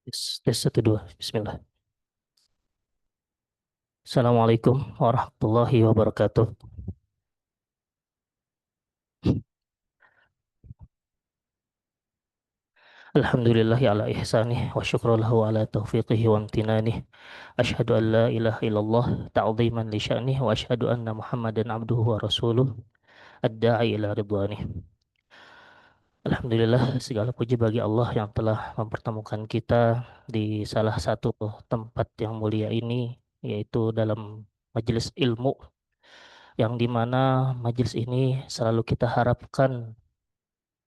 Tes, tes satu dua. Bismillah. Assalamualaikum warahmatullahi wabarakatuh. Alhamdulillahi ala ihsanih wa syukru lahu ala taufiqihi wa amtinanih. Ashhadu an la ilaha illallah ta'ziman li sya'nih wa ashhadu anna Muhammadan abduhu wa rasuluh ad-da'i ila ridwanih. Alhamdulillah segala puji bagi Allah yang telah mempertemukan kita di salah satu tempat yang mulia ini, yaitu dalam majelis ilmu, yang dimana majelis ini selalu kita harapkan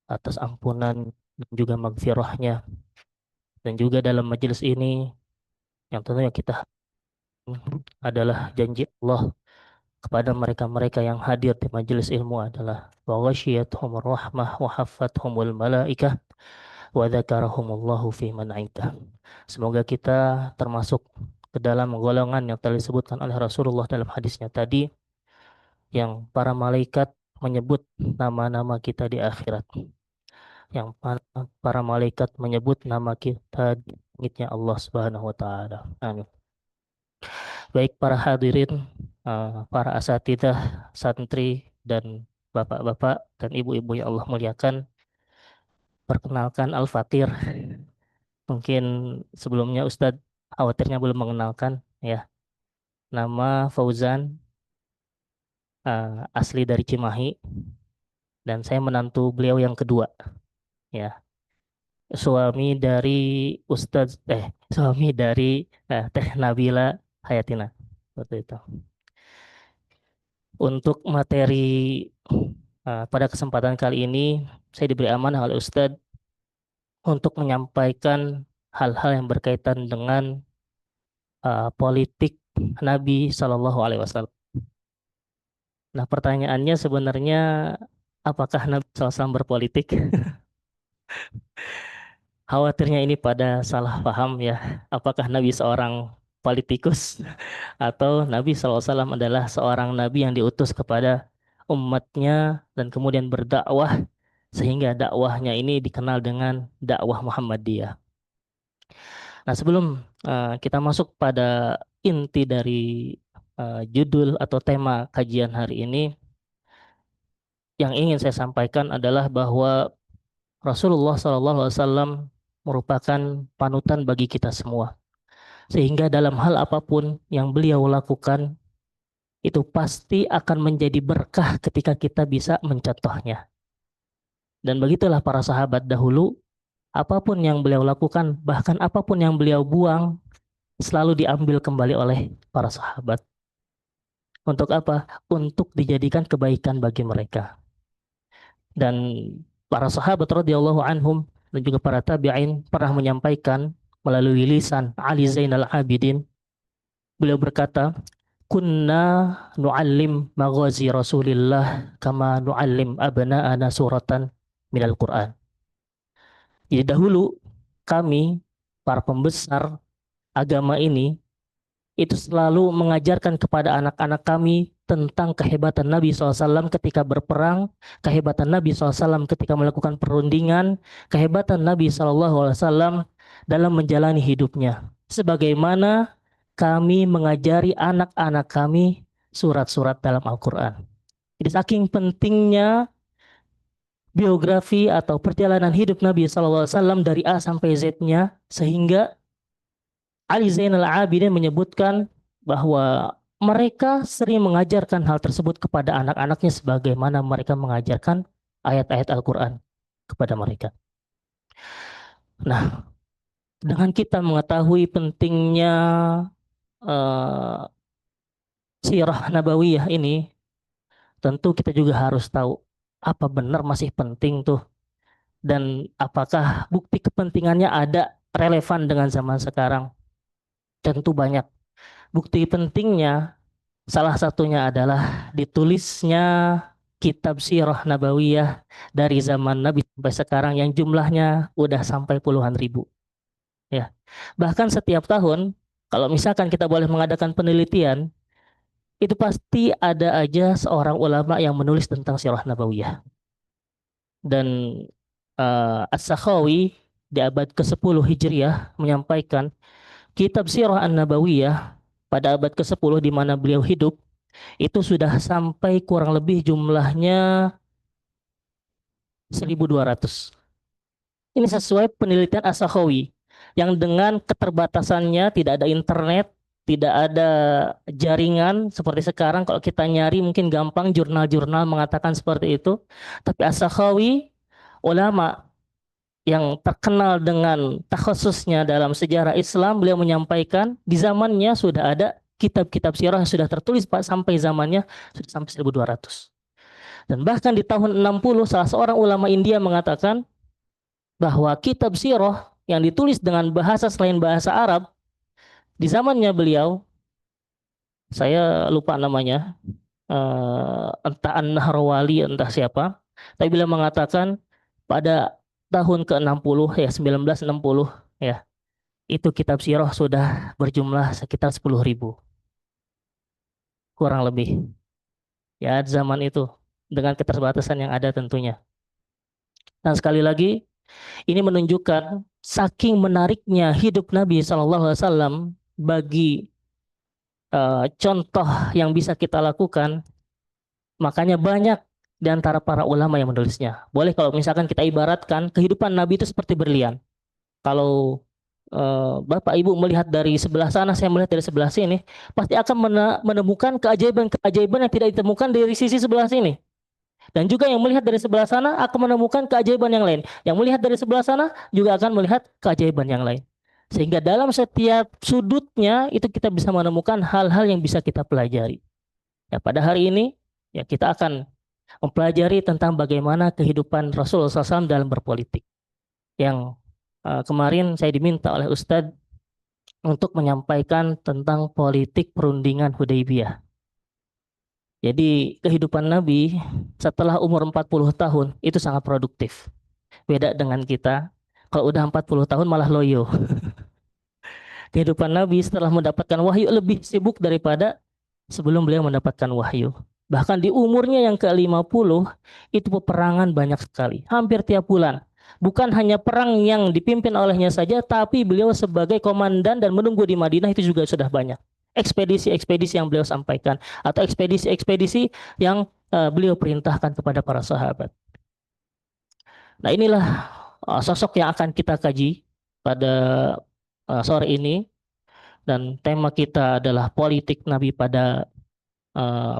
atas ampunan dan juga magfirahnya, dan juga dalam majelis ini yang tentunya kita adalah janji Allah kepada mereka-mereka yang hadir di majelis ilmu adalah wa ghasyiyatuhumur rahmah wa haffathumul malaikah wa dzakarahumullahu fi man 'indah. Semoga kita termasuk ke dalam golongan yang telah disebutkan oleh Rasulullah dalam hadisnya tadi, yang para malaikat menyebut nama-nama kita di akhirat, yang para malaikat menyebut nama kita di langitnya Allah Subhanahu wa taala. Amin. Baik para hadirin, para asatidzah, santri dan bapak-bapak dan ibu-ibu yang Allah muliakan, perkenalkan Al-Fakir. Mungkin sebelumnya Ustadz khawatirnya belum mengenalkan ya. Nama Fauzan, asli dari Cimahi, dan saya menantu beliau yang kedua ya. Suami dari suami dari Teh Nabila Hayatina. Seperti itu. Untuk materi pada kesempatan kali ini, saya diberi amanah oleh Ustadz untuk menyampaikan hal-hal yang berkaitan dengan politik Nabi Shallallahu Alaihi Wasallam. Nah, pertanyaannya sebenarnya, apakah Nabi SAW berpolitik? Khawatirnya ini pada salah paham ya. Apakah Nabi seorang politikus atau Nabi SAW adalah seorang Nabi yang diutus kepada umatnya dan kemudian berdakwah sehingga dakwahnya ini dikenal dengan dakwah Muhammadiyah. Nah, sebelum kita masuk pada inti dari judul atau tema kajian hari ini, yang ingin saya sampaikan adalah bahwa Rasulullah SAW merupakan panutan bagi kita semua. Sehingga dalam hal apapun yang beliau lakukan, itu pasti akan menjadi berkah ketika kita bisa mencontohnya. Dan begitulah para sahabat dahulu, apapun yang beliau lakukan, bahkan apapun yang beliau buang, selalu diambil kembali oleh para sahabat. Untuk apa? Untuk dijadikan kebaikan bagi mereka. Dan para sahabat radhiyallahu anhum dan juga para tabi'in pernah menyampaikan melalui lisan Ali Zainal Abidin, beliau berkata, kunna nu'allim maghazi Rasulillah kama nu'allim abna'ana suratan minal Qur'an. Jadi dahulu kami, para pembesar agama ini, itu selalu mengajarkan kepada anak-anak kami tentang kehebatan Nabi SAW ketika berperang, kehebatan Nabi SAW ketika melakukan perundingan, kehebatan Nabi SAW dalam menjalani hidupnya. Sebagaimana kami mengajari anak-anak kami surat-surat dalam Al-Quran. Jadi saking pentingnya biografi atau perjalanan hidup Nabi SAW dari A sampai Z-nya, sehingga Ali Zainal Abidin menyebutkan bahwa mereka sering mengajarkan hal tersebut kepada anak-anaknya sebagaimana mereka mengajarkan ayat-ayat Al-Quran kepada mereka. Nah, dengan kita mengetahui pentingnya uh, sirah nabawiyah ini, tentu kita juga harus tahu apa benar masih penting tuh, dan apakah bukti kepentingannya ada relevan dengan zaman sekarang. Tentu banyak. Bukti pentingnya salah satunya adalah ditulisnya kitab Sirah Nabawiyah dari zaman Nabi sampai sekarang yang jumlahnya udah sampai puluhan ribu. Ya. Bahkan setiap tahun, kalau misalkan kita boleh mengadakan penelitian, itu pasti ada aja seorang ulama yang menulis tentang Sirah Nabawiyah. Dan As-Sakhawi di abad ke-10 Hijriah menyampaikan kitab Sirah An-Nabawiyah pada abad ke-10 di mana beliau hidup itu sudah sampai kurang lebih jumlahnya 1.200. Ini sesuai penelitian As-Sakhawi yang dengan keterbatasannya tidak ada internet, tidak ada jaringan seperti sekarang kalau kita nyari mungkin gampang jurnal-jurnal mengatakan seperti itu. Tapi As-Sakhawi ulama yang terkenal dengan takhasusnya dalam sejarah Islam, beliau menyampaikan di zamannya sudah ada kitab-kitab sirah yang sudah tertulis Pak sampai zamannya sudah sampai 1.200. Dan bahkan di tahun 60 salah seorang ulama India mengatakan bahwa kitab sirah yang ditulis dengan bahasa selain bahasa Arab di zamannya beliau, saya lupa namanya, entah An-Nahrawali entah siapa, tapi beliau mengatakan pada tahun ke-60 ya 1960 ya, itu kitab sirah sudah berjumlah sekitar 10.000 kurang lebih ya zaman itu dengan keterbatasan yang ada tentunya. Dan sekali lagi ini menunjukkan saking menariknya hidup Nabi SAW bagi contoh yang bisa kita lakukan, makanya banyak di antara para ulama yang menulisnya. Boleh kalau misalkan kita ibaratkan kehidupan Nabi itu seperti berlian. Kalau Bapak Ibu melihat dari sebelah sana, saya melihat dari sebelah sini, pasti akan menemukan keajaiban-keajaiban yang tidak ditemukan dari sisi sebelah sini. Dan juga yang melihat dari sebelah sana akan menemukan keajaiban yang lain. Yang melihat dari sebelah sana juga akan melihat keajaiban yang lain. Sehingga dalam setiap sudutnya itu kita bisa menemukan hal-hal yang bisa kita pelajari. Ya, pada hari ini ya kita akan mempelajari tentang bagaimana kehidupan Rasulullah SAW dalam berpolitik. Yang kemarin saya diminta oleh Ustadz untuk menyampaikan tentang politik perundingan Hudaybiyah. Jadi kehidupan Nabi setelah umur 40 tahun itu sangat produktif. Beda dengan kita, kalau udah 40 tahun malah loyo. Kehidupan Nabi setelah mendapatkan wahyu lebih sibuk daripada sebelum beliau mendapatkan wahyu. Bahkan di umurnya yang ke-50 itu peperangan banyak sekali, hampir tiap bulan. Bukan hanya perang yang dipimpin olehnya saja, tapi beliau sebagai komandan dan menunggu di Madinah itu juga sudah banyak. Ekspedisi-ekspedisi yang beliau sampaikan atau ekspedisi-ekspedisi yang beliau perintahkan kepada para sahabat. Nah, inilah sosok yang akan kita kaji pada sore ini, dan tema kita adalah politik Nabi pada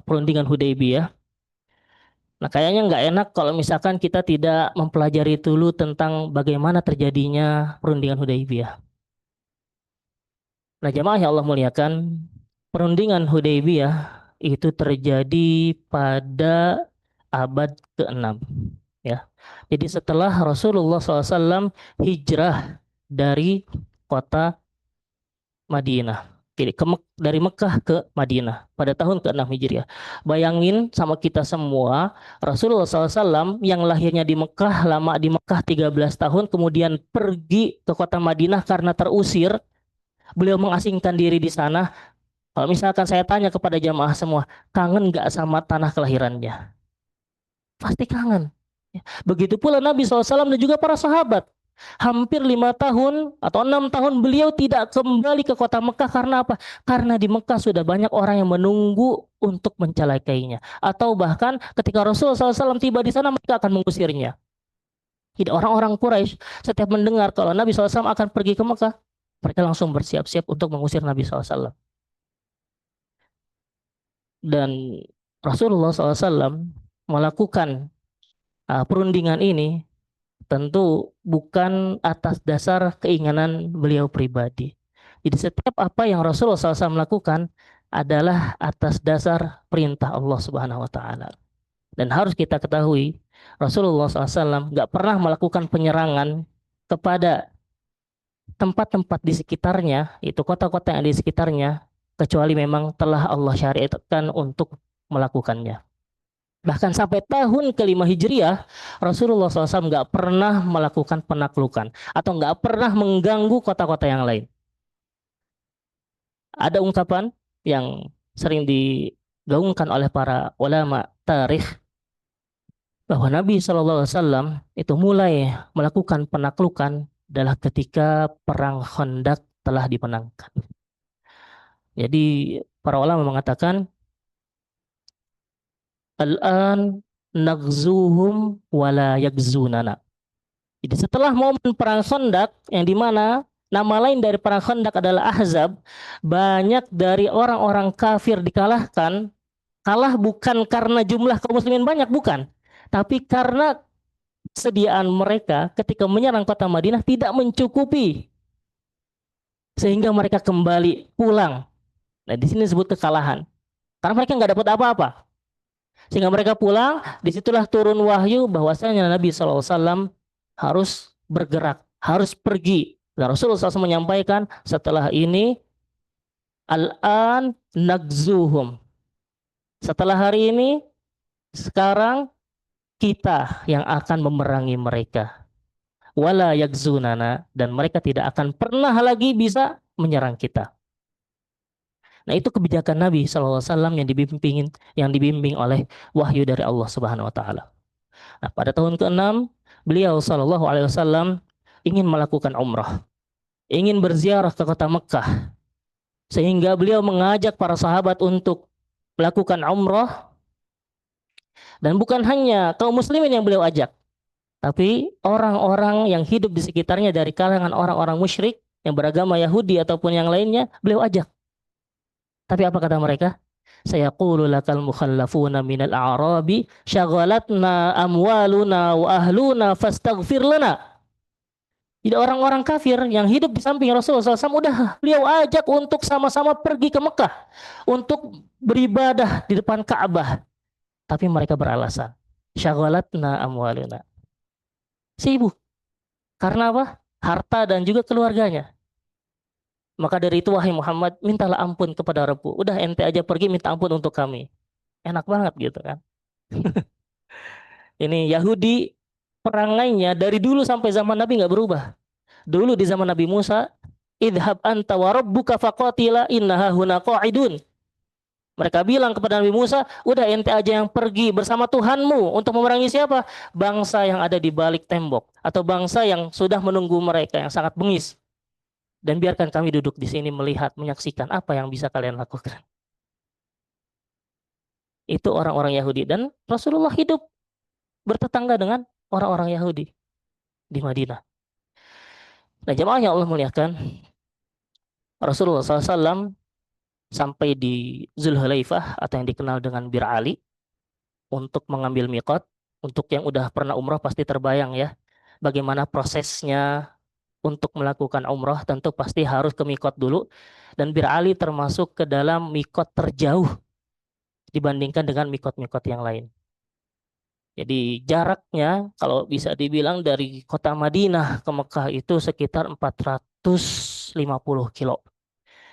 perundingan Hudaybiyah. Nah, kayaknya nggak enak kalau misalkan kita tidak mempelajari dulu tentang bagaimana terjadinya perundingan Hudaybiyah. Nah, jamaah yang Allah muliakan, perundingan Hudaybiyah itu terjadi pada abad ke-6. Ya. Jadi setelah Rasulullah SAW hijrah dari kota Madinah. Jadi dari Mekah ke Madinah pada tahun ke-6 Hijriah. Bayangin sama kita semua, Rasulullah SAW yang lahirnya di Mekah, lama di Mekah 13 tahun, kemudian pergi ke kota Madinah karena terusir. Beliau mengasingkan diri di sana. Kalau misalkan saya tanya kepada jamaah semua, kangen nggak sama tanah kelahirannya? Pasti kangen. Begitu pula Nabi SAW dan juga para sahabat. Hampir 5 tahun atau 6 tahun beliau tidak kembali ke kota Mekah karena apa? Karena di Mekah sudah banyak orang yang menunggu untuk mencelakainya. Atau bahkan ketika Rasulullah SAW tiba di sana mereka akan mengusirnya. Jadi orang-orang Quraisy setiap mendengar kalau Nabi SAW akan pergi ke Mekah, mereka langsung bersiap-siap untuk mengusir Nabi SAW. Dan Rasulullah SAW melakukan perundingan ini tentu bukan atas dasar keinginan beliau pribadi. Jadi setiap apa yang Rasulullah SAW lakukan adalah atas dasar perintah Allah Subhanahu Wa Taala. Dan harus kita ketahui, Rasulullah SAW nggak pernah melakukan penyerangan kepada tempat-tempat di sekitarnya, itu kota-kota yang di sekitarnya, kecuali memang telah Allah syariatkan untuk melakukannya. Bahkan sampai tahun ke-5 Hijriah, Rasulullah SAW nggak pernah melakukan penaklukan atau nggak pernah mengganggu kota-kota yang lain. Ada ungkapan yang sering digaungkan oleh para ulama tarikh bahwa Nabi SAW itu mulai melakukan penaklukan adalah ketika perang Khandaq telah dimenangkan. Jadi para ulama mengatakan al-an nagzuhum wala yakzunana. Jadi setelah momen perang Khandaq yang di mana nama lain dari perang Khandaq adalah Ahzab, banyak dari orang-orang kafir dikalahkan. Kalah bukan karena jumlah kaum muslimin banyak, bukan. Tapi karena sediaan mereka ketika menyerang kota Madinah tidak mencukupi sehingga mereka kembali pulang. Nah, di sini disebut kekalahan. Karena mereka nggak dapat apa-apa. Sehingga mereka pulang, disitulah turun wahyu bahwasanya Nabi SAW harus bergerak, harus pergi. Dan Rasulullah SAW menyampaikan setelah ini, al-an nagzuhum. Setelah hari ini, sekarang kita yang akan memerangi mereka. Wala yakzunana, dan mereka tidak akan pernah lagi bisa menyerang kita. Nah, itu kebijakan Nabi SAW yang dibimbing oleh wahyu dari Allah Subhanahu wa taala. Nah, pada tahun ke-6 beliau Shallallahu alaihi wasallam ingin melakukan umrah, ingin berziarah ke kota Mekah, sehingga beliau mengajak para sahabat untuk melakukan umrah, dan bukan hanya kaum muslimin yang beliau ajak, tapi orang-orang yang hidup di sekitarnya dari kalangan orang-orang musyrik yang beragama Yahudi ataupun yang lainnya, beliau ajak. Tapi apa kata mereka? Sayaqulu lakal mukhallafuna minal a'rabi syaghalatna amwaluna wa ahluna fastaghfir lana. Jadi orang-orang kafir yang hidup di samping Rasulullah SAW udah beliau ajak untuk sama-sama pergi ke Mekah untuk beribadah di depan Ka'bah. Tapi mereka beralasan, syaghalatna amwaluna. Sibuk. Karena apa? Harta dan juga keluarganya. Maka dari itu wahai Muhammad, mintalah ampun kepada Rabbu. Udah ente aja pergi minta ampun untuk kami. Enak banget gitu kan. Ini Yahudi perangainya dari dulu sampai zaman Nabi nggak berubah. Dulu di zaman Nabi Musa, idhab anta wa rabbuka faqatila innaha huna qa'idun. Mereka bilang kepada Nabi Musa, udah ente aja yang pergi bersama Tuhanmu untuk memerangi siapa? Bangsa yang ada di balik tembok atau bangsa yang sudah menunggu mereka yang sangat bengis. Dan biarkan kami duduk di sini melihat, menyaksikan apa yang bisa kalian lakukan. Itu orang-orang Yahudi dan Rasulullah hidup bertetangga dengan orang-orang Yahudi di Madinah. Nah, jemaah yang Allah muliakan, Rasulullah SAW sampai di Zulhulaifah atau yang dikenal dengan Bir Ali untuk mengambil miqat. Untuk yang udah pernah umrah pasti terbayang ya, bagaimana prosesnya untuk melakukan umrah. Tentu pasti harus ke miqat dulu, dan Bir Ali termasuk ke dalam miqat terjauh dibandingkan dengan miqat-miqat yang lain. Jadi jaraknya kalau bisa dibilang dari kota Madinah ke Mekah itu sekitar 450 kilo.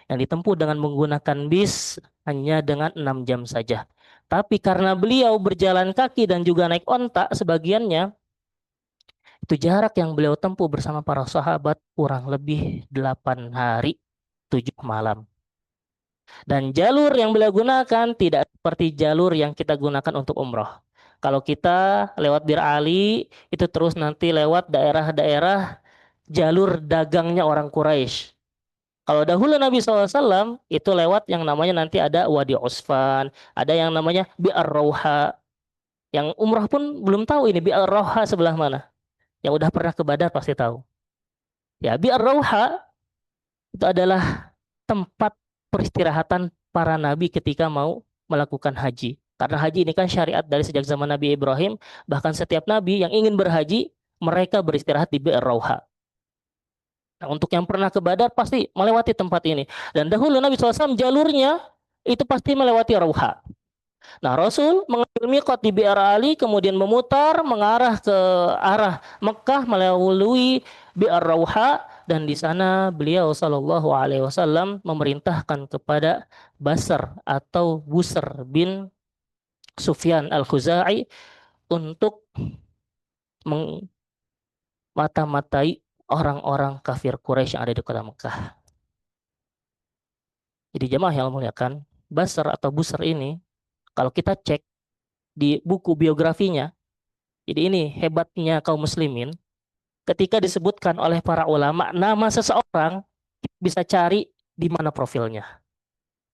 Yang ditempuh dengan menggunakan bis hanya dengan 6 jam saja. Tapi karena beliau berjalan kaki dan juga naik onta sebagiannya, itu jarak yang beliau tempuh bersama para sahabat kurang lebih 8 hari 7 malam. Dan jalur yang beliau gunakan tidak seperti jalur yang kita gunakan untuk umroh. Kalau kita lewat Bir Ali, itu terus nanti lewat daerah-daerah jalur dagangnya orang Quraisy. Kalau dahulu Nabi SAW itu lewat yang namanya nanti ada Wadi Usfan, ada yang namanya Bi'ar Rauha. Yang umrah pun belum tahu ini Bi'ar Rauha sebelah mana. Yang udah pernah ke Badar pasti tahu. Ya, Bi'ar Rauha itu adalah tempat peristirahatan para nabi ketika mau melakukan haji. Karena haji ini kan syariat dari sejak zaman Nabi Ibrahim, bahkan setiap nabi yang ingin berhaji, mereka beristirahat di Bi'ar Rauha. Nah, untuk yang pernah ke Badar pasti melewati tempat ini. Dan dahulu Nabi SAW jalurnya itu pasti melewati Rauha. Nah, Rasul mengambil miqat di Bi'ar Ali, kemudian memutar mengarah ke arah Mekah melalui Bi'ar Rauha, dan di sana beliau Shallallahu Alaihi Wasallam memerintahkan kepada Basr atau Busr bin Sufyan Al-Khuzai untuk mata-matai orang-orang kafir Quraisy yang ada di kota Mekah. Jadi jemaah yang muliakan, Basr atau Busr ini kalau kita cek di buku biografinya, jadi ini hebatnya kaum muslimin. ketika disebutkan oleh para ulama nama seseorang, kita bisa cari di mana profilnya.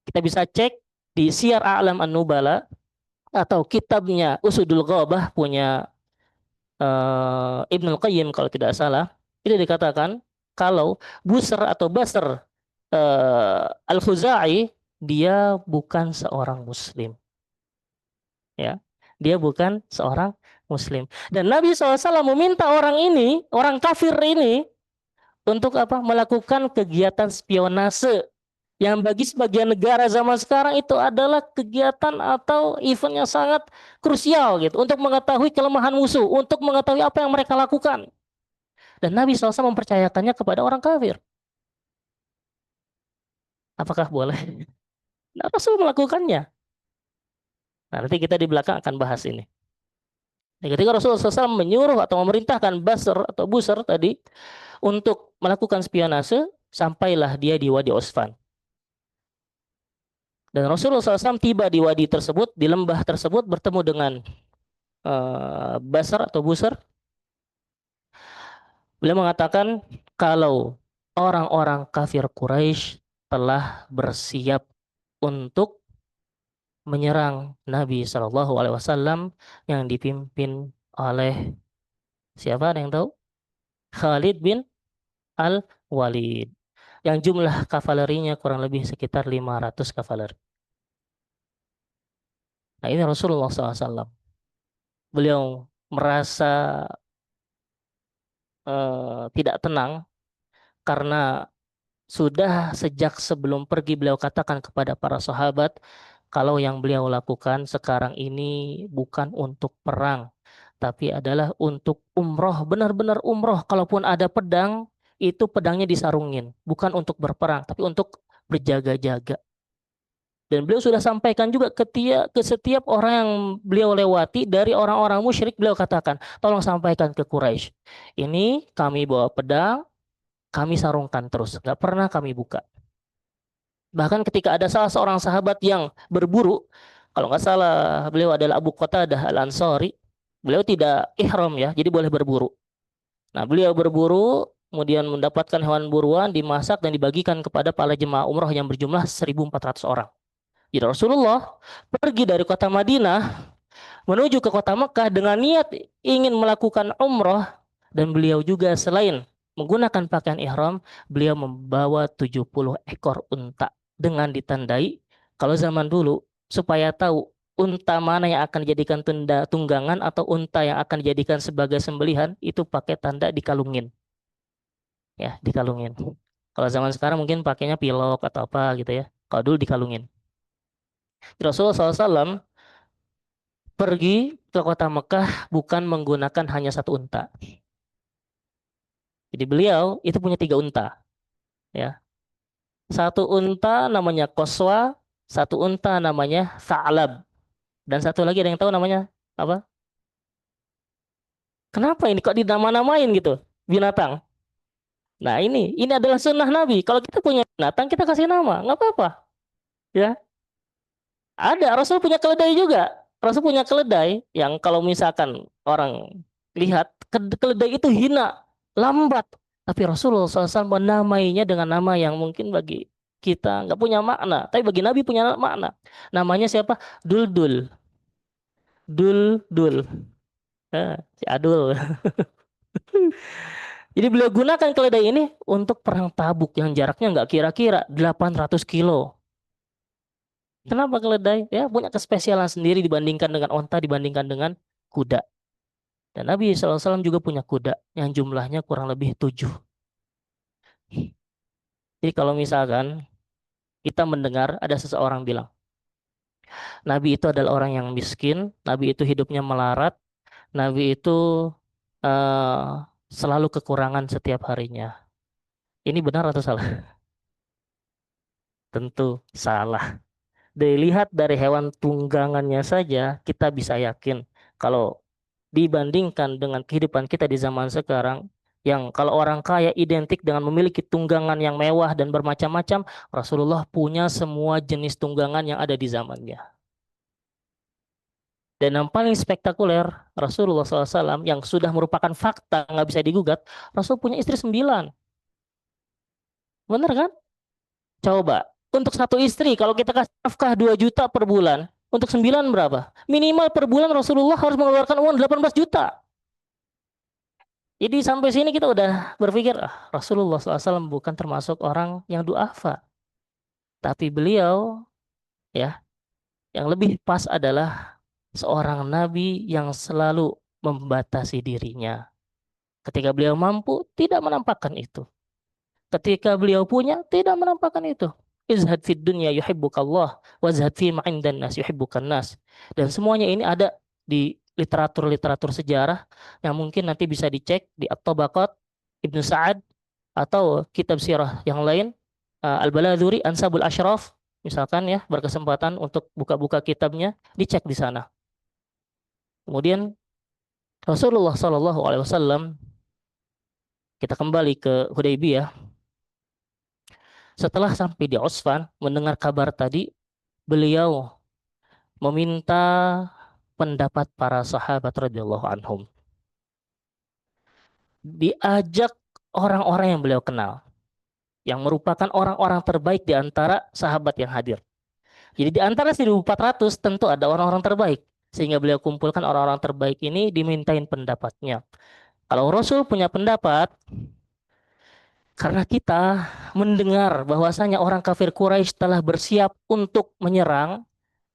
Kita bisa cek di Syiar A'lam An-Nubala atau kitabnya Usudul Ghabah punya Ibnul Qayyim kalau tidak salah. Itu dikatakan kalau Busr atau Basr Al-Khuzai dia bukan seorang muslim, ya. Dia bukan seorang muslim. Dan Nabi SAW meminta orang ini, orang kafir ini, untuk apa? Melakukan kegiatan spionase yang bagi sebagian negara zaman sekarang itu adalah kegiatan atau event yang sangat krusial gitu untuk mengetahui kelemahan musuh, untuk mengetahui apa yang mereka lakukan. Dan Nabi SAW mempercayakannya kepada orang kafir. Apakah boleh? Nah, Rasul melakukannya. Nah, nanti kita di belakang akan bahas ini. Nah, ketika Rasulullah SAW menyuruh atau memerintahkan Basr atau Busr tadi untuk melakukan spionase, sampailah dia di Wadi Osfan. Dan Rasulullah SAW tiba di wadi tersebut, di lembah tersebut, bertemu dengan Basr atau Busr. Beliau mengatakan kalau orang-orang kafir Quraisy telah bersiap untuk menyerang Nabi Shallallahu Alaihi Wasallam yang dipimpin oleh siapa? Ada yang tahu? Khalid bin Al-Walid. Yang jumlah kavalerinya kurang lebih sekitar 500 kavaleri. Nah, ini Rasulullah SAW. Beliau merasa tidak tenang karena sudah sejak sebelum pergi beliau katakan kepada para sahabat kalau yang beliau lakukan sekarang ini bukan untuk perang, tapi adalah untuk umroh, benar-benar umroh. Kalaupun ada pedang, itu pedangnya disarungin, bukan untuk berperang, tapi untuk berjaga-jaga. Dan beliau sudah sampaikan juga ke setiap orang yang beliau lewati dari orang-orang musyrik, beliau katakan, tolong sampaikan ke Quraisy. Ini kami bawa pedang, kami sarungkan terus, nggak pernah kami buka. Bahkan ketika ada salah seorang sahabat yang berburu, kalau nggak salah beliau adalah Abu Qatadah Al-Ansari, beliau tidak ihram ya, jadi boleh berburu. Nah, beliau berburu, kemudian mendapatkan hewan buruan, dimasak dan dibagikan kepada para jemaah umroh yang berjumlah 1.400 orang. Jadi Rasulullah pergi dari kota Madinah menuju ke kota Mekah dengan niat ingin melakukan umroh, dan beliau juga selain menggunakan pakaian ihram, beliau membawa 70 ekor unta dengan ditandai kalau zaman dulu supaya tahu unta mana yang akan dijadikan tunggangan atau unta yang akan dijadikan sebagai sembelihan itu pakai tanda dikalungin. Ya, dikalungin. Kalau zaman sekarang mungkin pakainya pilok atau apa gitu ya. Kalau dulu dikalungin. Rasulullah SAW pergi ke kota Mekah bukan menggunakan hanya satu unta. Jadi beliau itu punya 3 unta. Ya. Satu unta namanya Qaswa, satu unta namanya Sa'lab. Dan satu lagi ada yang tahu namanya apa? Kenapa ini kok dinama-namain gitu? Binatang. Nah ini adalah sunnah Nabi. Kalau kita punya binatang kita kasih nama, nggak apa-apa. Ya, ada. Rasul punya keledai juga. Rasul punya keledai yang kalau misalkan orang lihat keledai itu hina, lambat. Tapi Rasulullah SAW menamainya dengan nama yang mungkin bagi kita nggak punya makna. Tapi bagi Nabi punya makna. Namanya siapa? Duldul. Duldul. Si Adul. Jadi beliau gunakan keledai ini untuk perang Tabuk yang jaraknya nggak kira-kira 800 kilo. Kenapa keledai? Ya punya kespesialan sendiri dibandingkan dengan onta, dibandingkan dengan kuda. Dan Nabi SAW juga punya kuda yang jumlahnya kurang lebih 7. Jadi kalau misalkan kita mendengar ada seseorang bilang, Nabi itu adalah orang yang miskin, Nabi itu hidupnya melarat, Nabi itu eh, selalu kekurangan setiap harinya. Ini benar atau salah? Tentu salah. Dilihat dari hewan tunggangannya saja, kita bisa yakin kalau dibandingkan dengan kehidupan kita di zaman sekarang, yang kalau orang kaya identik dengan memiliki tunggangan yang mewah dan bermacam-macam, Rasulullah punya semua jenis tunggangan yang ada di zamannya. Dan yang paling spektakuler, Rasulullah SAW yang sudah merupakan fakta, nggak bisa digugat, Rasul punya istri 9. Bener kan? Coba, untuk satu istri, kalau kita kasih nafkah 2 juta per bulan, untuk 9 berapa? Minimal per bulan Rasulullah harus mengeluarkan uang 18 juta. Jadi sampai sini kita udah berpikir, Rasulullah SAW bukan termasuk orang yang duafa. Tapi beliau, ya, yang lebih pas adalah seorang nabi yang selalu membatasi dirinya. Ketika beliau mampu, tidak menampakkan itu. Ketika beliau punya, tidak menampakkan itu. Izhad fid dunya yuhibbukallah, wazhad fi ma'indan nas yuhibbukan nas. Dan semuanya ini ada di literatur-literatur sejarah yang mungkin nanti bisa dicek di At-Tabaqat Ibnu Sa'ad atau kitab sirah yang lain, Al-Baladhuri Ansabul Ashraf, misalkan ya, berkesempatan untuk buka-buka kitabnya, dicek di sana. Kemudian Rasulullah Shallallahu Alaihi Wasallam, kita kembali ke Hudaybiyah. Setelah sampai di Utsman, mendengar kabar tadi, beliau meminta pendapat para sahabat radhiyallahu anhum. Diajak orang-orang yang beliau kenal, yang merupakan orang-orang terbaik di antara sahabat yang hadir. Jadi di antara 1.400 tentu ada orang-orang terbaik. Sehingga beliau kumpulkan orang-orang terbaik ini, dimintain pendapatnya. Kalau Rasul punya pendapat, karena kita mendengar bahwasanya orang kafir Quraisy telah bersiap untuk menyerang,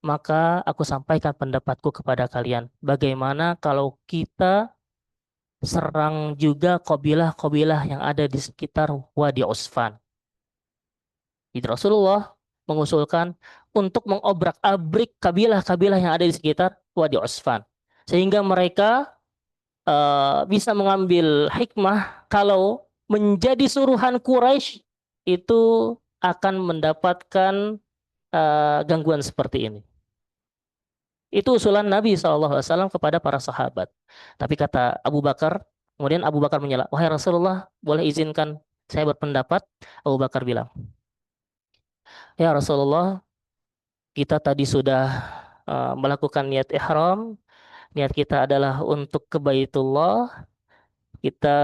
maka aku sampaikan pendapatku kepada kalian. Bagaimana kalau kita serang juga kabilah-kabilah yang ada di sekitar Wadi Usfan? Jadi Rasulullah mengusulkan untuk mengobrak-abrik kabilah-kabilah yang ada di sekitar Wadi Usfan. Sehingga mereka bisa mengambil hikmah kalau menjadi suruhan Quraisy itu akan mendapatkan gangguan seperti ini. Itu usulan Nabi SAW kepada para sahabat. Tapi kata Abu Bakar, kemudian Abu Bakar menyela, wahai Rasulullah, boleh izinkan saya berpendapat? Abu Bakar bilang, ya Rasulullah, kita tadi sudah melakukan niat ihram. Niat kita adalah untuk ke Baitullah. Kita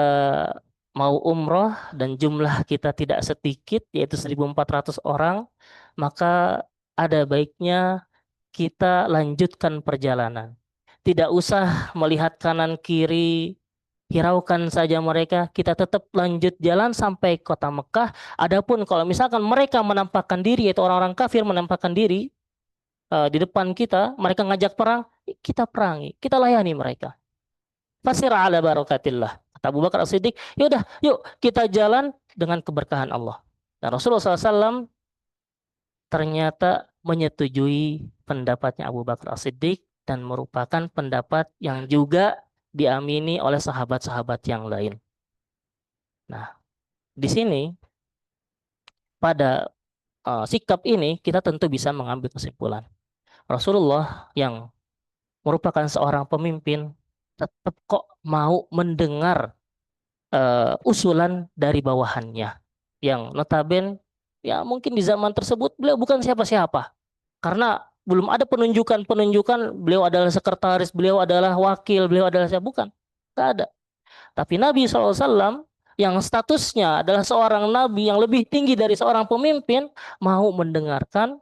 mau umroh dan jumlah kita tidak sedikit, yaitu 1.400 orang. Maka ada baiknya kita lanjutkan perjalanan. Tidak usah melihat kanan kiri, hiraukan saja mereka. Kita tetap lanjut jalan sampai kota Mekah. Adapun kalau misalkan mereka menampakkan diri, yaitu orang-orang kafir menampakkan diri di depan kita, mereka ngajak perang, kita perangi, kita layani mereka. Fasir ala barakatillah. Kata Abu Bakar As-Siddiq, yaudah, yuk kita jalan dengan keberkahan Allah. Dan Rasulullah SAW ternyata menyetujui pendapatnya Abu Bakar As-Siddiq dan merupakan pendapat yang juga diamini oleh sahabat-sahabat yang lain. Nah, di sini pada sikap ini kita tentu bisa mengambil kesimpulan. Rasulullah yang merupakan seorang pemimpin tetap kok mau mendengar usulan dari bawahannya yang notabene ya mungkin di zaman tersebut beliau bukan siapa-siapa karena belum ada penunjukan beliau adalah sekretaris, beliau adalah wakil, beliau adalah siapa, bukan, nggak ada. Tapi Nabi SAW yang statusnya adalah seorang nabi yang lebih tinggi dari seorang pemimpin mau mendengarkan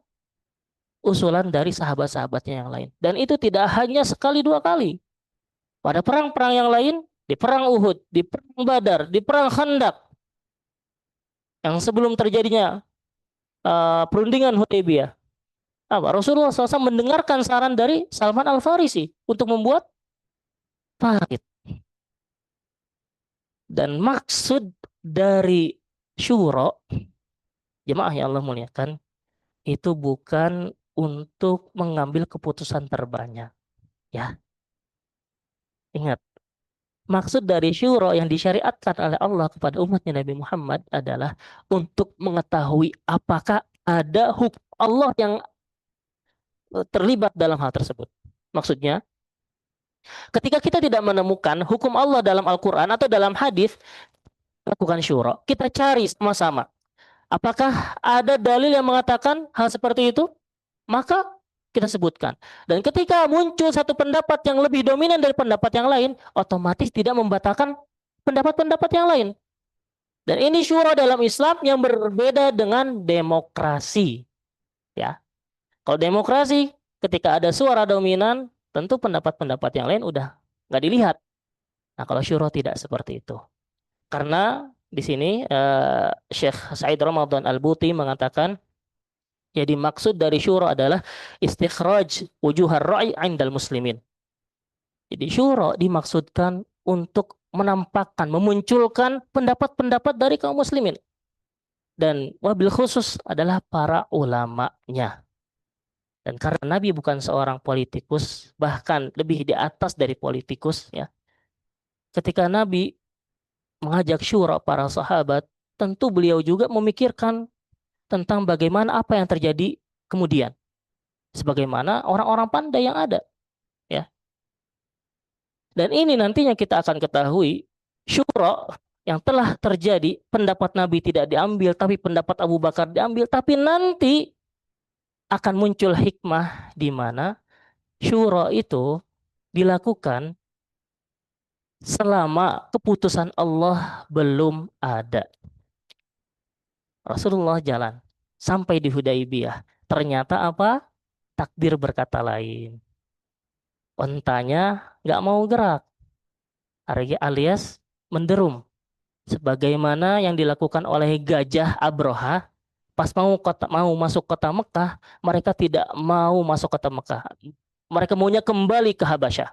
usulan dari sahabat-sahabatnya yang lain, dan itu tidak hanya sekali dua kali. Pada perang-perang yang lain, di perang Uhud, di perang Badar, di perang Khandaq, yang sebelum terjadinya perundingan Hudaybiyah, Rasulullah SAW mendengarkan saran dari Salman Al-Farisi untuk membuat parit. Dan maksud dari syuro, jemaah yang Allah muliakan, itu bukan untuk mengambil keputusan terbanyak. Ya, ingat, maksud dari syuro yang disyariatkan oleh Allah kepada umatnya Nabi Muhammad adalah untuk mengetahui apakah ada hukum Allah yang terlibat dalam hal tersebut. Maksudnya, ketika kita tidak menemukan hukum Allah dalam Al-Quran atau dalam hadis, lakukan syuro. Kita cari sama-sama. Apakah ada dalil yang mengatakan hal seperti itu? Maka kita sebutkan. Dan ketika muncul satu pendapat yang lebih dominan dari pendapat yang lain, otomatis tidak membatalkan pendapat-pendapat yang lain. Dan ini syura dalam Islam yang berbeda dengan demokrasi. Ya, kalau demokrasi, ketika ada suara dominan, tentu pendapat-pendapat yang lain udah nggak dilihat. Nah, kalau syura tidak seperti itu. Karena di sini Syekh Said Ramadan Al-Buti mengatakan, jadi maksud dari syura adalah istikhraj wujuhar ra'i 'indal muslimin. Jadi syura dimaksudkan untuk menampakkan, memunculkan pendapat-pendapat dari kaum muslimin. Dan wabil khusus adalah para ulamanya. Dan karena Nabi bukan seorang politikus, bahkan lebih di atas dari politikus, ya. Ketika Nabi mengajak syura para sahabat, tentu beliau juga memikirkan tentang bagaimana apa yang terjadi kemudian. Sebagaimana orang-orang pandai yang ada, ya. Dan ini nantinya kita akan ketahui syura yang telah terjadi, pendapat Nabi tidak diambil, tapi pendapat Abu Bakar diambil, tapi nanti akan muncul hikmah di mana syura itu dilakukan selama keputusan Allah belum ada. Rasulullah jalan sampai di Hudaibiyah. Ternyata apa? Takdir berkata lain. Ontanya nggak mau gerak, alias menderum. Sebagaimana yang dilakukan oleh gajah Abroha pas mau masuk kota Mekah, mereka tidak mau masuk kota Mekah. Mereka maunya kembali ke Habasyah.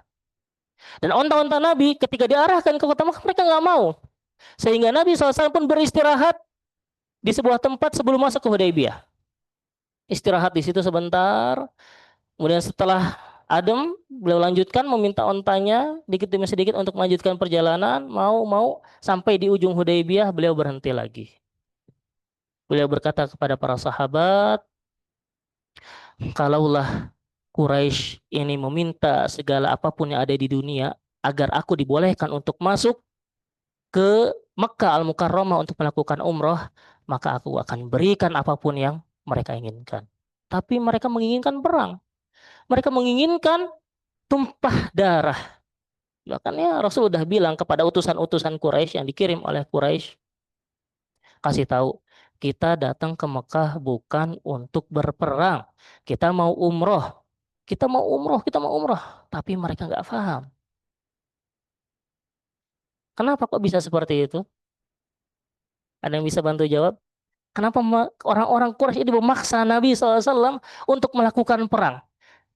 Dan onta-onta Nabi ketika diarahkan ke kota Mekah, mereka nggak mau. Sehingga Nabi SAW pun beristirahat di sebuah tempat sebelum masuk ke Hudaibiyah. Istirahat di situ sebentar. Kemudian setelah adem, beliau lanjutkan meminta ontanya dikit demi sedikit untuk melanjutkan perjalanan. Mau sampai di ujung Hudaibiyah, beliau berhenti lagi. Beliau berkata kepada para sahabat, kalaulah Quraisy ini meminta segala apapun yang ada di dunia agar aku dibolehkan untuk masuk ke Mekah Al-Mukarramah untuk melakukan umroh, maka aku akan berikan apapun yang mereka inginkan. Tapi mereka menginginkan perang. Mereka menginginkan tumpah darah. Bahkan ya Rasul sudah bilang kepada utusan-utusan Quraisy yang dikirim oleh Quraisy, kasih tahu, kita datang ke Mekah bukan untuk berperang. Kita mau umroh. Kita mau umroh, kita mau umroh. Tapi mereka nggak paham. Kenapa kok bisa seperti itu? Ada yang bisa bantu jawab? Kenapa orang-orang Quraisy ini memaksa Nabi SAW untuk melakukan perang?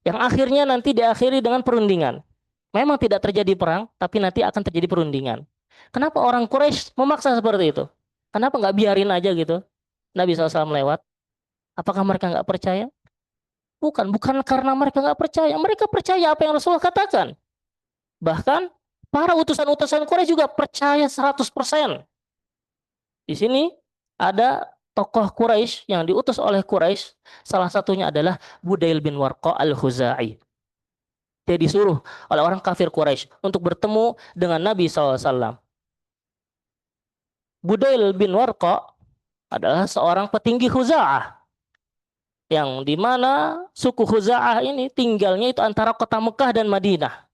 Yang akhirnya nanti diakhiri dengan perundingan. Memang tidak terjadi perang, tapi nanti akan terjadi perundingan. Kenapa orang Quraisy memaksa seperti itu? Kenapa nggak biarin aja gitu? Nabi SAW lewat. Apakah mereka nggak percaya? Bukan karena mereka nggak percaya. Mereka percaya apa yang Rasulullah katakan. Bahkan para utusan-utusan Quraisy juga percaya 100%. Di sini ada tokoh Quraisy yang diutus oleh Quraisy. Salah satunya adalah Budail bin Warqa al-Khuzai. Dia disuruh oleh orang kafir Quraisy untuk bertemu dengan Nabi SAW. Budail bin Warqa adalah seorang petinggi Khuza'ah, yang dimana suku Khuza'ah ini tinggalnya itu antara kota Mekah dan Madinah.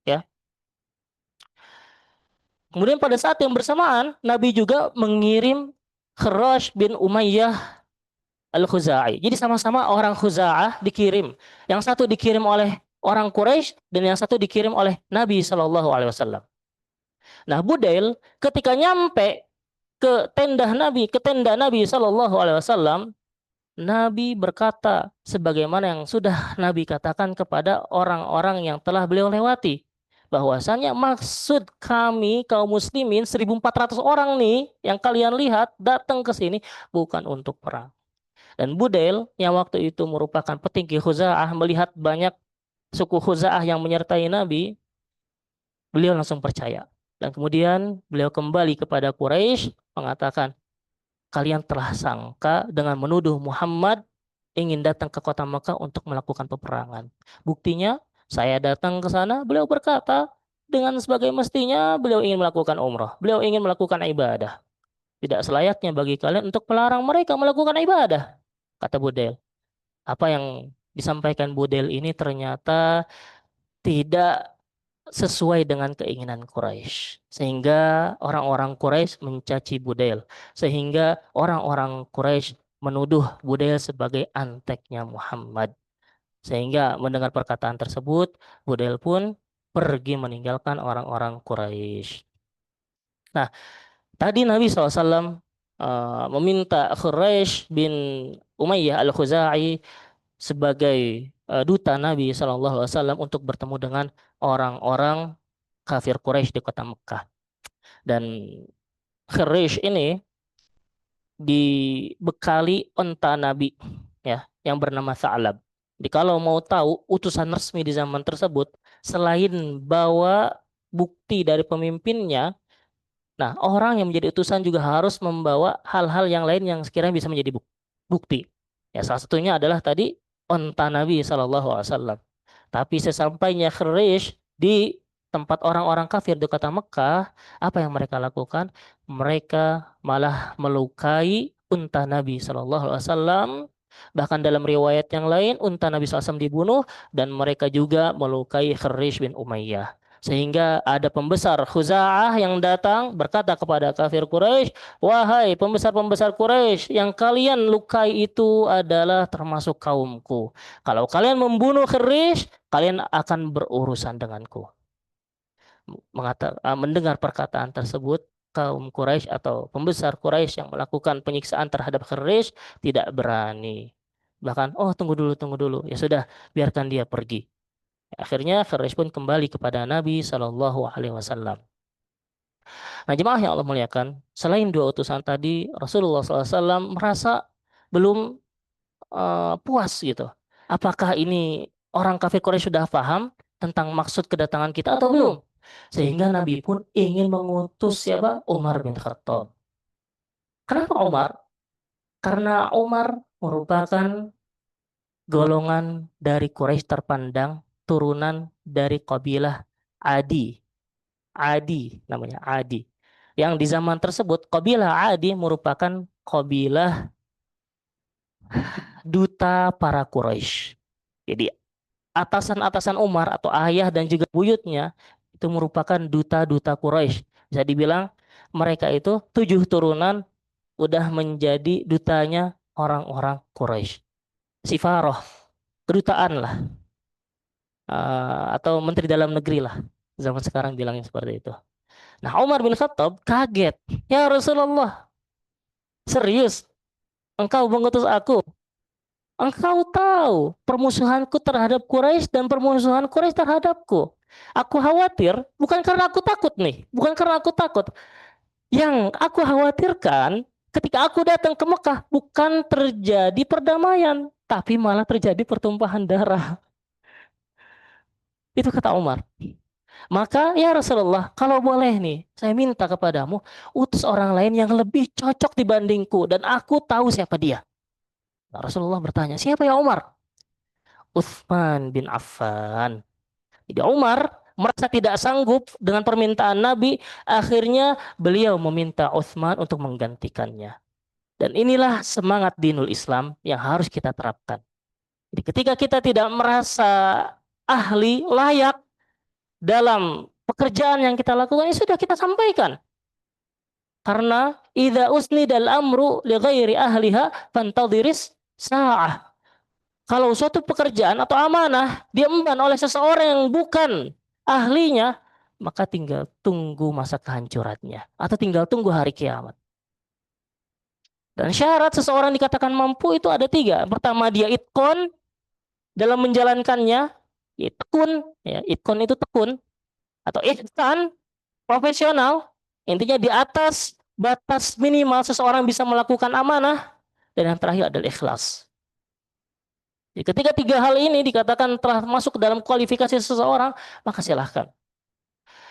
Ya. Kemudian pada saat yang bersamaan, Nabi juga mengirim Khirash bin Umayyah Al-Khuzai. Jadi sama-sama orang Khuza'ah dikirim. Yang satu dikirim oleh orang Quraisy dan yang satu dikirim oleh Nabi SAW. Nah, Budail ketika nyampe ke tenda Nabi SAW, Nabi berkata sebagaimana yang sudah Nabi katakan kepada orang-orang yang telah beliau lewati, bahwasanya maksud kami kaum muslimin 1.400 orang nih yang kalian lihat datang ke sini bukan untuk perang. Dan Budail yang waktu itu merupakan petinggi Khuza'ah melihat banyak suku Khuza'ah yang menyertai Nabi, beliau langsung percaya. Dan kemudian beliau kembali kepada Quraisy mengatakan, kalian telah sangka dengan menuduh Muhammad ingin datang ke kota Mekah untuk melakukan peperangan. Buktinya, saya datang ke sana, beliau berkata, dengan sebagai mestinya beliau ingin melakukan umrah. Beliau ingin melakukan ibadah. Tidak selayaknya bagi kalian untuk melarang mereka melakukan ibadah. Kata Budail. Apa yang disampaikan Budel ini ternyata tidak sesuai dengan keinginan Quraisy. Sehingga orang-orang Quraisy mencaci Budel. Sehingga orang-orang Quraisy menuduh Budel sebagai anteknya Muhammad. Sehingga mendengar perkataan tersebut, Budel pun pergi meninggalkan orang-orang Quraisy. Nah, tadi Nabi SAW meminta Quraisy bin Umayyah al-Khuzai sebagai duta Nabi SAW untuk bertemu dengan orang-orang kafir Quraisy di kota Mekah. Dan Quraisy ini dibekali onta Nabi ya yang bernama Sa'lab. Jadi kalau mau tahu utusan resmi di zaman tersebut selain bawa bukti dari pemimpinnya, nah orang yang menjadi utusan juga harus membawa hal-hal yang lain yang sekiranya bisa menjadi bukti. Ya salah satunya adalah tadi onta Nabi SAW. Tapi sesampainya Quraisy di tempat orang-orang kafir di kota Mekah, apa yang mereka lakukan? Mereka malah melukai unta Nabi Shallallahu Alaihi Wasallam. Bahkan dalam riwayat yang lain, unta Nabi SAW dibunuh dan mereka juga melukai Quraisy bin Umayyah. Sehingga ada pembesar Khuza'ah yang datang berkata kepada kafir Quraisy, "Wahai pembesar-pembesar Quraisy, yang kalian lukai itu adalah termasuk kaumku. Kalau kalian membunuh Quraisy, kalian akan berurusan denganku." Mendengar perkataan tersebut, kaum Quraisy atau pembesar Quraisy yang melakukan penyiksaan terhadap Quraisy tidak berani. Bahkan, oh tunggu dulu. Ya sudah, biarkan dia pergi. Akhirnya Quraisy pun kembali kepada Nabi Shallallahu Alaihi Wasallam. Nah, jemaah yang Allah muliakan, selain dua utusan tadi, Rasulullah SAW merasa belum puas gitu. Apakah ini orang kafir Quraisy sudah paham tentang maksud kedatangan kita atau belum? Sehingga Nabi pun ingin mengutus siapa? Umar bin Khattab. Kenapa Umar? Karena Umar merupakan golongan dari Quraisy terpandang, turunan dari kabilah Adi. Adi namanya Adi. Yang di zaman tersebut kabilah Adi merupakan kabilah duta para Quraisy. Jadi atasan-atasan Umar atau ayah dan juga buyutnya itu merupakan duta-duta Quraisy. Bisa dibilang mereka itu 7 turunan udah menjadi dutanya orang-orang Quraisy. Sifaroh, kedutaan lah, atau menteri dalam negeri lah. Zaman sekarang bilangnya seperti itu. Nah, Umar bin Khattab kaget. Ya Rasulullah, serius? Engkau mengutus aku? Engkau tahu permusuhanku terhadap Quraisy dan permusuhan Quraisy terhadapku. Aku khawatir, bukan karena aku takut nih, bukan karena aku takut. Yang aku khawatirkan ketika aku datang ke Mekah bukan terjadi perdamaian, tapi malah terjadi pertumpahan darah. Itu kata Umar. Maka ya Rasulullah, kalau boleh nih, saya minta kepadamu utus orang lain yang lebih cocok dibandingku dan aku tahu siapa dia. Nah, Rasulullah bertanya, siapa ya Umar? Utsman bin Affan. Jadi Umar merasa tidak sanggup dengan permintaan Nabi, akhirnya beliau meminta Utsman untuk menggantikannya. Dan inilah semangat dinul Islam yang harus kita terapkan. Jadi ketika kita tidak merasa ahli, layak dalam pekerjaan yang kita lakukan, ya sudah kita sampaikan. Karena idza usnidal amru li ghairi ahliha fantadhiris sa'ah. Kalau suatu pekerjaan atau amanah diemban oleh seseorang yang bukan ahlinya, maka tinggal tunggu masa kehancurannya atau tinggal tunggu hari kiamat. Dan syarat seseorang dikatakan mampu itu ada 3. Pertama, dia itkon dalam menjalankannya. Itkun, ya, itkon itu tekun atau ihsan, profesional. Intinya di atas batas minimal seseorang bisa melakukan amanah. Dan yang terakhir adalah ikhlas. Jadi ketika 3 hal ini dikatakan telah masuk dalam kualifikasi seseorang, maka silahkan.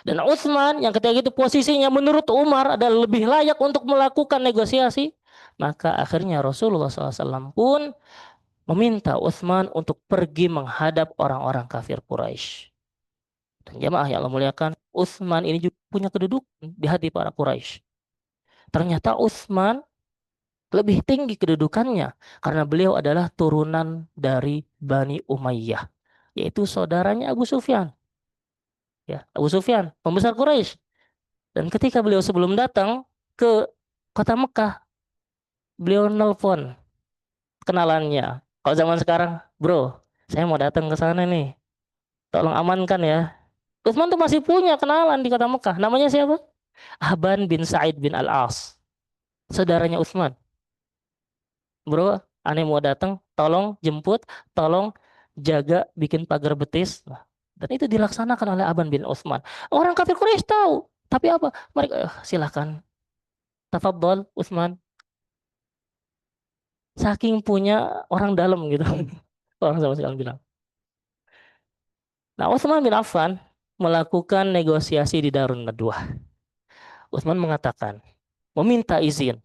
Dan Utsman yang ketika itu posisinya menurut Umar adalah lebih layak untuk melakukan negosiasi, maka akhirnya Rasulullah SAW pun meminta Utsman untuk pergi menghadap orang-orang kafir Quraisy. Dan jamaah yang Allah muliakan, Utsman ini juga punya kedudukan di hati para Quraisy. Ternyata Utsman lebih tinggi kedudukannya karena beliau adalah turunan dari Bani Umayyah, yaitu saudaranya Abu Sufyan, ya, Abu Sufyan, pembesar Quraisy. Dan ketika beliau sebelum datang ke kota Mekah, beliau nelpon kenalannya. Kalau zaman sekarang, bro, saya mau datang ke sana nih, tolong amankan ya. Utsman tuh masih punya kenalan di kota Mekah. Namanya siapa? Aban bin Sa'id bin Al-As, saudaranya Utsman. Bro, aneh mau datang, tolong jemput, tolong jaga bikin pagar betis. Nah, dan itu dilaksanakan oleh Aban bin Utsman. Orang kafir Quraisy tahu, tapi apa? Mereka silakan. Tafadhol Utsman. Saking punya orang dalam gitu. Orang sama sekali bilang. Nah, Utsman bin Affan melakukan negosiasi di Darun Nadwah. Utsman mengatakan, meminta izin.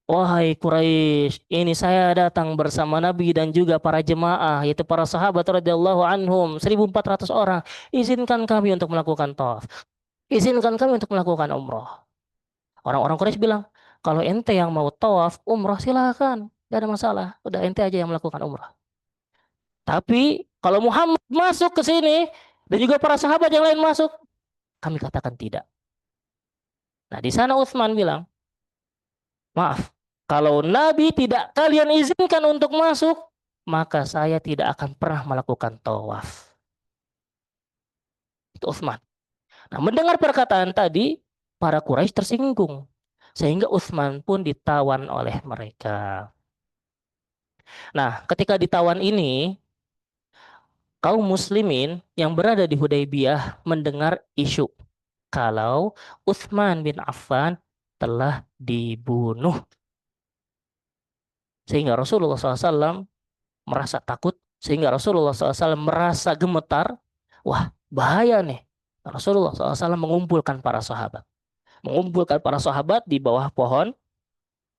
Wahai Quraisy, ini saya datang bersama Nabi dan juga para jemaah, yaitu para sahabat radhiyallahu anhum, 1.400 orang. Izinkan kami untuk melakukan tawaf. Izinkan kami untuk melakukan umroh. Orang-orang Quraisy bilang, kalau ente yang mau tawaf, umroh silakan. Gak ada masalah. Udah ente aja yang melakukan umroh. Tapi kalau Muhammad masuk ke sini dan juga para sahabat yang lain masuk, kami katakan tidak. Nah, di sana Utsman bilang, maaf, kalau Nabi tidak kalian izinkan untuk masuk, maka saya tidak akan pernah melakukan tawaf. Itu Utsman. Nah, mendengar perkataan tadi, para Quraisy tersinggung. Sehingga Utsman pun ditawan oleh mereka. Nah, ketika ditawan ini, kaum muslimin yang berada di Hudaybiyah mendengar isu kalau Utsman bin Affan telah dibunuh. Sehingga Rasulullah SAW merasa takut, sehingga Rasulullah SAW merasa gemetar. Wah, bahaya nih. Rasulullah SAW mengumpulkan para sahabat. Mengumpulkan para sahabat di bawah pohon.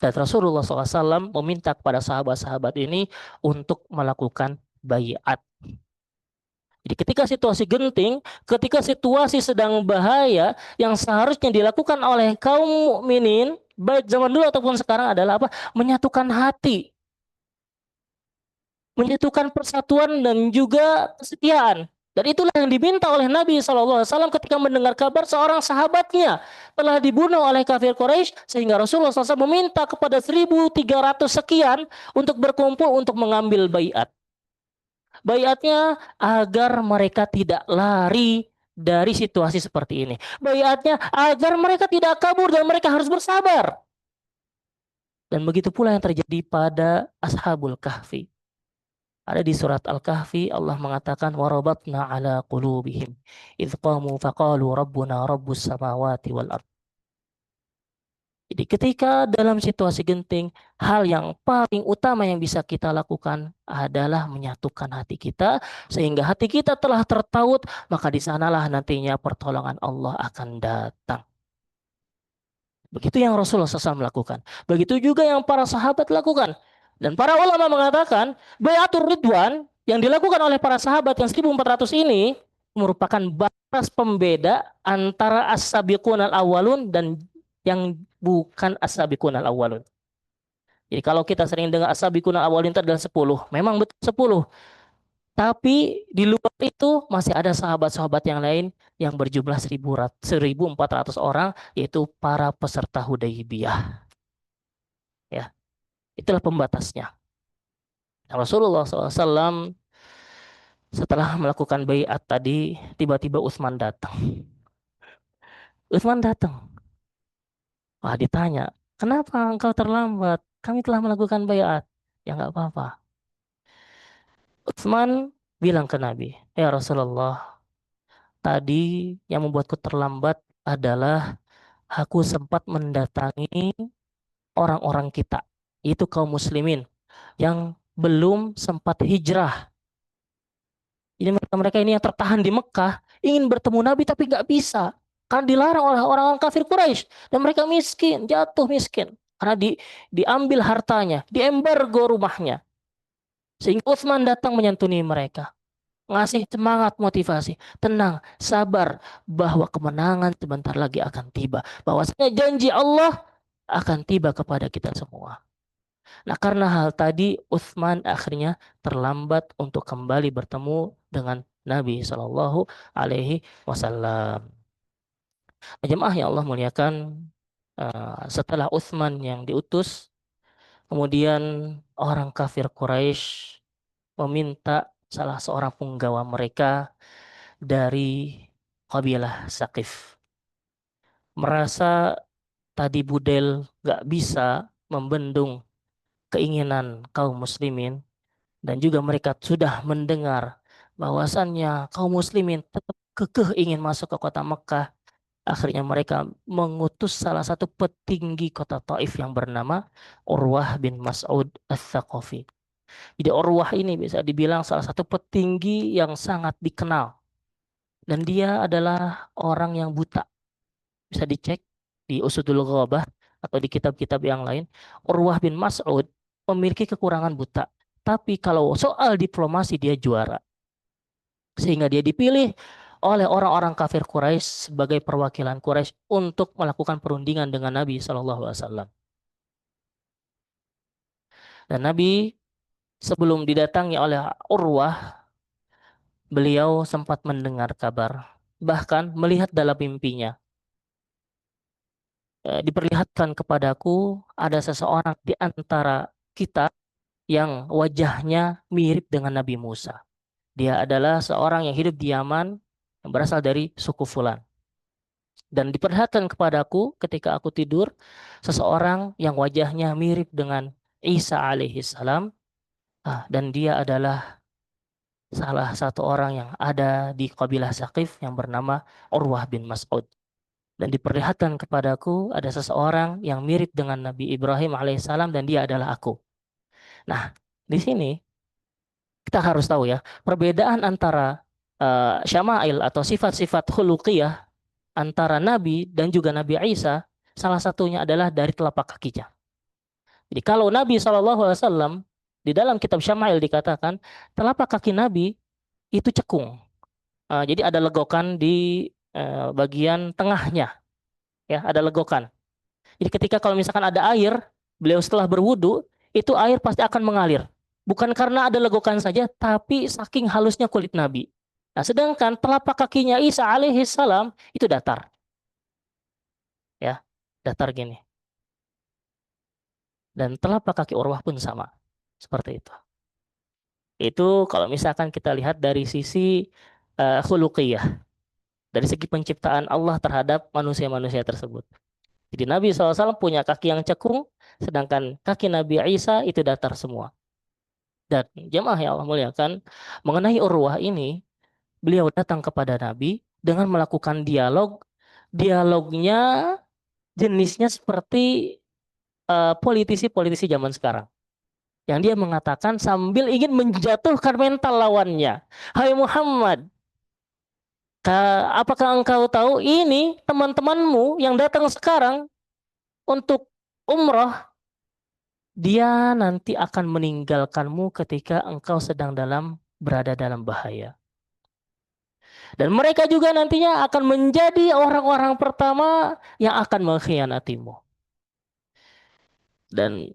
Dan Rasulullah SAW meminta kepada sahabat-sahabat ini untuk melakukan bayat. Jadi ketika situasi genting, ketika situasi sedang bahaya, yang seharusnya dilakukan oleh kaum mukminin, baik zaman dulu ataupun sekarang adalah apa? Menyatukan hati, menyatukan persatuan dan juga kesetiaan. Dan itulah yang diminta oleh Nabi SAW ketika mendengar kabar seorang sahabatnya telah dibunuh oleh kafir Quraisy, sehingga Rasulullah SAW meminta kepada 1.300 sekian untuk berkumpul untuk mengambil baiat. Baiatnya agar mereka tidak lari dari situasi seperti ini. Baiatnya agar mereka tidak kabur dan mereka harus bersabar. Dan begitu pula yang terjadi pada Ashabul Kahfi. Ada di surat Al-Kahfi Allah mengatakan warabatna ala qulubihim idz qamu faqalu rabbuna rabbus samawati wal ard. Jadi ketika dalam situasi genting, hal yang paling utama yang bisa kita lakukan adalah menyatukan hati kita sehingga hati kita telah tertaut, maka di sanalah nantinya pertolongan Allah akan datang. Begitu yang Rasulullah SAW lakukan. Begitu juga yang para sahabat lakukan. Dan para ulama mengatakan, Bayatul Ridwan yang dilakukan oleh para sahabat yang 1.400 ini merupakan batas pembeda antara as-sabiqun al-awwalun dan yang bukan as-sabiqun al-awwalun. Jadi kalau kita sering dengar as-sabiqun al-awwalun itu adalah 10, memang betul 10. Tapi di luar itu masih ada sahabat-sahabat yang lain yang berjumlah 1.400 orang, yaitu para peserta Hudaybiyah. Ya, itulah pembatasnya. Rasulullah SAW setelah melakukan baiat tadi, tiba-tiba Utsman datang. Utsman datang. Wah, ditanya, kenapa engkau terlambat? Kami telah melakukan baiat. Ya nggak apa-apa. Utsman bilang ke Nabi, ya Rasulullah, tadi yang membuatku terlambat adalah aku sempat mendatangi orang-orang kita, itu kaum muslimin yang belum sempat hijrah. Jadi mereka ini yang tertahan di Mekah ingin bertemu Nabi tapi nggak bisa karena dilarang oleh orang-orang kafir Quraisy dan mereka miskin, jatuh miskin karena diambil hartanya, diembargo rumahnya. Sehingga Utsman datang menyantuni mereka, ngasih semangat motivasi, tenang, sabar bahwa kemenangan sebentar lagi akan tiba, bahwasanya janji Allah akan tiba kepada kita semua. Nah, karena hal tadi, Utsman akhirnya terlambat untuk kembali bertemu dengan Nabi Shallallahu Alaihi Wasallam. Jemaah yang Allah muliakan, setelah Utsman yang diutus, kemudian orang kafir Quraisy meminta salah seorang punggawa mereka dari kabilah Saqif. Merasa tadi Budel gak bisa membendung keinginan kaum muslimin, dan juga mereka sudah mendengar bahwasannya kaum muslimin tetap kekeh ingin masuk ke kota Mekah. Akhirnya mereka mengutus salah satu petinggi kota Taif yang bernama Urwah bin Mas'ud Ats-Tsaqafi. Jadi Urwah ini bisa dibilang salah satu petinggi yang sangat dikenal. Dan dia adalah orang yang buta. Bisa dicek di Usudul Ghabah atau di kitab-kitab yang lain. Urwah bin Mas'ud memiliki kekurangan buta. Tapi kalau soal diplomasi dia juara. Sehingga dia dipilih oleh orang-orang kafir Quraisy sebagai perwakilan Quraisy untuk melakukan perundingan dengan Nabi Shallallahu Alaihi Wasallam. Dan Nabi sebelum didatangi oleh Urwah, beliau sempat mendengar kabar, bahkan melihat dalam mimpinya. Diperlihatkan kepadaku ada seseorang di antara kita yang wajahnya mirip dengan Nabi Musa. Dia adalah seorang yang hidup di Yaman, yang berasal dari suku Fulan. Dan diperlihatkan kepadaku ketika aku tidur, seseorang yang wajahnya mirip dengan Isa alaihi salam, dan dia adalah salah satu orang yang ada di kabilah Saqif yang bernama Urwah bin Mas'ud. Dan diperlihatkan kepadaku ada seseorang yang mirip dengan Nabi Ibrahim alaihissalam dan dia adalah aku. Nah, di sini kita harus tahu ya, perbedaan antara syama'il atau sifat-sifat khuluqiyah antara Nabi dan juga Nabi Isa, salah satunya adalah dari telapak kakinya. Jadi kalau Nabi SAW di dalam kitab Syama'il dikatakan telapak kaki Nabi itu cekung. Jadi ada legokan di bagian tengahnya, ya ada legokan. Jadi ketika kalau misalkan ada air, beliau setelah berwudu, itu air pasti akan mengalir. Bukan karena ada legokan saja, tapi saking halusnya kulit Nabi. Nah, sedangkan telapak kakinya Isa alaihi salam itu datar, ya, datar gini. Dan telapak kaki Urwah pun sama, seperti itu. Itu kalau misalkan kita lihat dari sisi khuluqiyah, dari segi penciptaan Allah terhadap manusia-manusia tersebut. Jadi Nabi SAW punya kaki yang cekung, sedangkan kaki Nabi Isa itu datar semua. Dan jemaah yang Allah muliakan, mengenai Urwah ini, beliau datang kepada Nabi dengan melakukan dialog. Dialognya jenisnya seperti politisi-politisi zaman sekarang. Yang dia mengatakan sambil ingin menjatuhkan mental lawannya. Hai Muhammad, apakah engkau tahu ini teman-temanmu yang datang sekarang untuk umroh, dia nanti akan meninggalkanmu ketika engkau sedang berada dalam bahaya. Dan mereka juga nantinya akan menjadi orang-orang pertama yang akan mengkhianatimu. Dan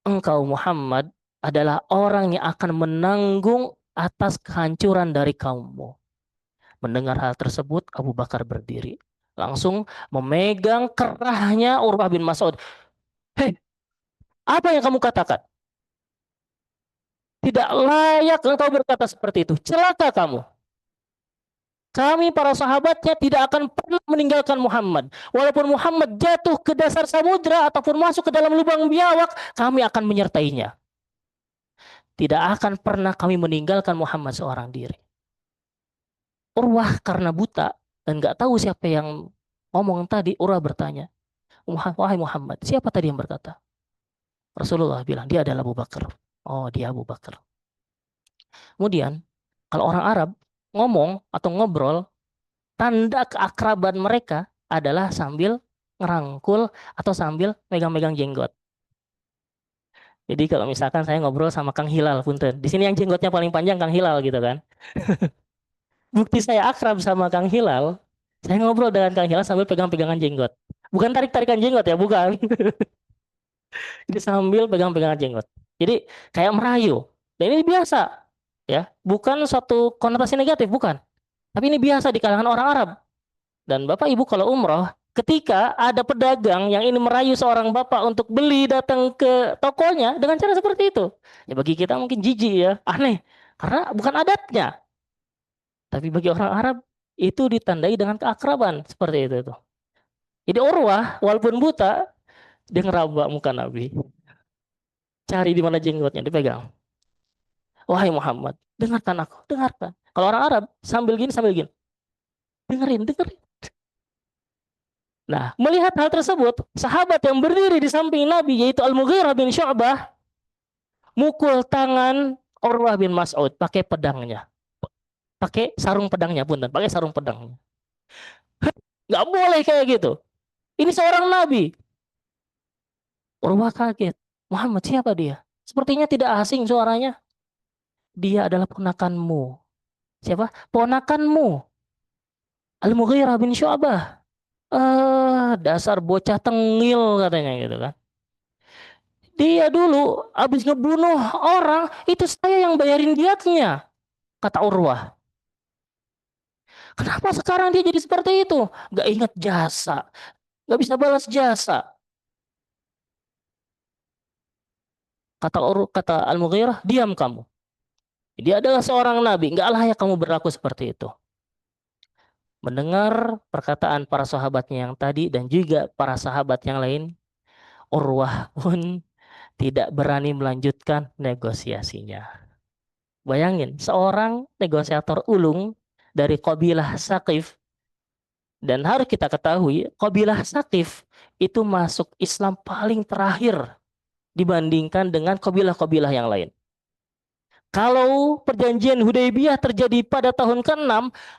engkau Muhammad adalah orang yang akan menanggung atas kehancuran dari kaummu. Mendengar hal tersebut, Abu Bakar berdiri. Langsung memegang kerahnya Urwah bin Mas'ud. Hei, apa yang kamu katakan? Tidak layak engkau berkata seperti itu. Celaka kamu. Kami para sahabatnya tidak akan pernah meninggalkan Muhammad. Walaupun Muhammad jatuh ke dasar samudra ataupun masuk ke dalam lubang biawak, kami akan menyertainya. Tidak akan pernah kami meninggalkan Muhammad seorang diri. Urwah karena buta dan nggak tahu siapa yang ngomong tadi, Urwah bertanya, wahai Muhammad, siapa tadi yang berkata? Rasulullah bilang, dia adalah Abu Bakar. Oh, dia Abu Bakar. Kemudian, kalau orang Arab ngomong atau ngobrol, tanda keakraban mereka adalah sambil ngerangkul atau sambil megang-megang jenggot. Jadi kalau misalkan saya ngobrol sama Kang Hilal, punten. Di sini yang jenggotnya paling panjang Kang Hilal gitu kan. Bukti saya akrab sama Kang Hilal, saya ngobrol dengan Kang Hilal sambil pegang-pegangan jenggot. Bukan tarik-tarikan jenggot ya, bukan. Jadi sambil pegang-pegang jenggot. Jadi kayak merayu. Dan ini biasa, ya, bukan suatu konotasi negatif, bukan. Tapi ini biasa di kalangan orang Arab. Dan Bapak Ibu kalau umroh, ketika ada pedagang yang ini merayu seorang bapak untuk beli datang ke tokonya dengan cara seperti itu. Ya bagi kita mungkin jijik ya, aneh. Karena bukan adatnya. Tapi bagi orang Arab itu ditandai dengan keakraban seperti itu tuh. Jadi Urwah walaupun buta dia ngeraba muka Nabi. Cari di mana jenggotnya dipegang. Wahai Muhammad, dengarkan aku, dengarkan. Kalau orang Arab sambil gini, dengerin, dengerin. Nah, melihat hal tersebut, sahabat yang berdiri di samping Nabi yaitu Al-Mughirah bin Syu'bah mukul tangan Urwah bin Mas'ud pakai pedangnya. Pakai sarung pedangnya pun dan pakai sarung pedangnya. Nggak boleh kayak gitu. Ini seorang Nabi. Urwah kaget. Muhammad siapa dia? Sepertinya tidak asing suaranya. Dia adalah ponakanmu. Siapa? Ponakanmu. Al-Mughirah bin Syu'bah. Dasar bocah tengil katanya gitu kan. Dia dulu habis ngebunuh orang, itu saya yang bayarin diatnya, kata Urwah. Kenapa sekarang dia jadi seperti itu? Gak ingat jasa, gak bisa balas jasa. Kata Al-Mughirah, diam kamu. Dia adalah seorang nabi, gak layak kamu berlaku seperti itu. Mendengar perkataan para sahabatnya yang tadi dan juga para sahabat yang lain, Urwah pun tidak berani melanjutkan negosiasinya. Bayangin, seorang negosiator ulung dari kabilah Saqif, dan harus kita ketahui, kabilah Saqif itu masuk Islam paling terakhir dibandingkan dengan kabilah-kabilah yang lain. Kalau perjanjian Hudaybiyah terjadi pada tahun ke-6,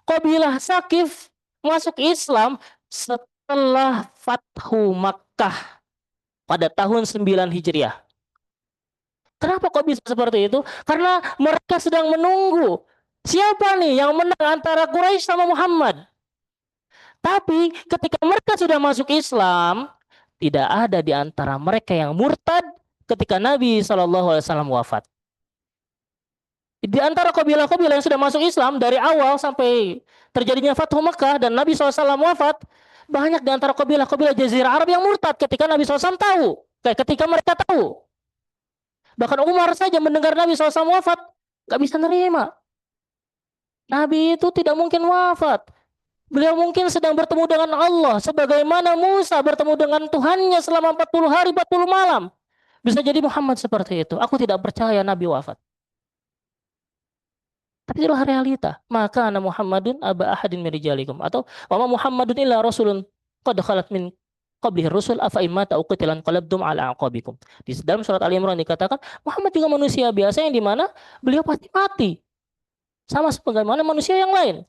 kabilah Saqif masuk Islam setelah Fathu Makkah pada tahun 9 Hijriah. Kenapa kok bisa seperti itu? Karena mereka sedang menunggu siapa nih yang menang antara Quraisy sama Muhammad. Tapi ketika mereka sudah masuk Islam, tidak ada di antara mereka yang murtad ketika Nabi SAW wafat. Di antara kabilah-kabilah yang sudah masuk Islam dari awal sampai terjadinya Fathu Mekah dan Nabi SAW wafat, banyak di antara kabilah-kabilah Jazirah Arab yang murtad ketika Nabi SAW tahu. Ketika mereka tahu. Bahkan Umar saja mendengar Nabi SAW wafat, gak bisa nerima. Nabi itu tidak mungkin wafat. Beliau mungkin sedang bertemu dengan Allah. Sebagaimana Musa bertemu dengan Tuhannya selama 40 hari 40 malam. Bisa jadi Muhammad seperti itu. Aku tidak percaya Nabi wafat. Tapi itulah realita. Maka ana Muhammadun aba ahadin min rijalikum. Atau wa Muhammadun illa rasulun qad khalat min qablihi rusul afa imma tauqitilan qalabtum ala aqabikum. Di dalam surat Ali Imran dikatakan Muhammad juga manusia biasa yang di mana beliau pasti mati. Sama sebagaimana manusia yang lain.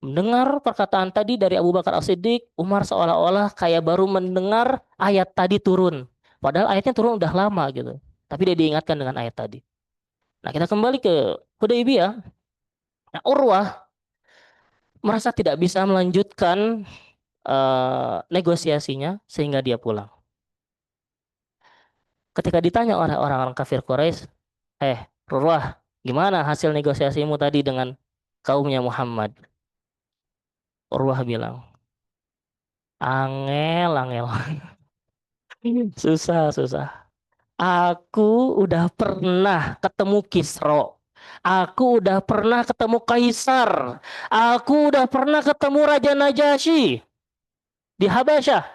Mendengar perkataan tadi dari Abu Bakar As-Siddiq, Umar seolah-olah kayak baru mendengar ayat tadi turun. Padahal ayatnya turun udah lama gitu. Tapi dia diingatkan dengan ayat tadi. Nah, kita kembali ke Hudaybiyah. Nah, Urwah merasa tidak bisa melanjutkan negosiasinya sehingga dia pulang. Ketika ditanya oleh orang-orang kafir Quraisy, Urwah, gimana hasil negosiasimu tadi dengan kaumnya Muhammad? Urwah bilang, angel, angel. Susah, susah. Aku udah pernah ketemu Kisro. Aku udah pernah ketemu Kaisar. Aku udah pernah ketemu Raja Najasyi di Habasyah.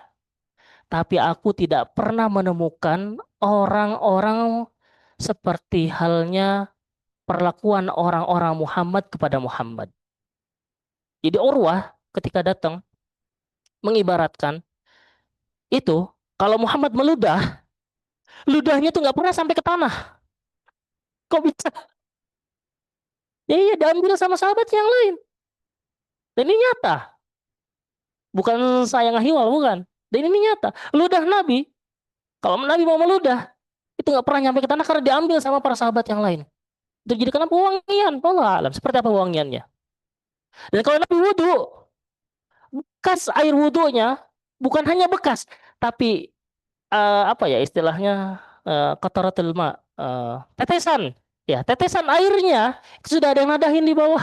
Tapi aku tidak pernah menemukan orang-orang seperti halnya perlakuan orang-orang Muhammad kepada Muhammad. Jadi Urwah ketika datang mengibaratkan itu kalau Muhammad meludah, ludahnya tuh nggak pernah sampai ke tanah. Kok bisa? Ya iya diambil sama sahabat yang lain. Dan ini nyata. Bukan saya ngahiwal, bukan. Dan ini nyata. Ludah Nabi, kalau Nabi mau meludah, itu nggak pernah nyampe ke tanah karena diambil sama para sahabat yang lain. Itu jadi kenapa wangian? Allah alam. Seperti apa wangiannya? Dan kalau Nabi wudhu, bekas air wudhunya bukan hanya bekas, tapi apa ya istilahnya, qatratul ma, tetesan, ya tetesan airnya sudah ada yang nadahin di bawah.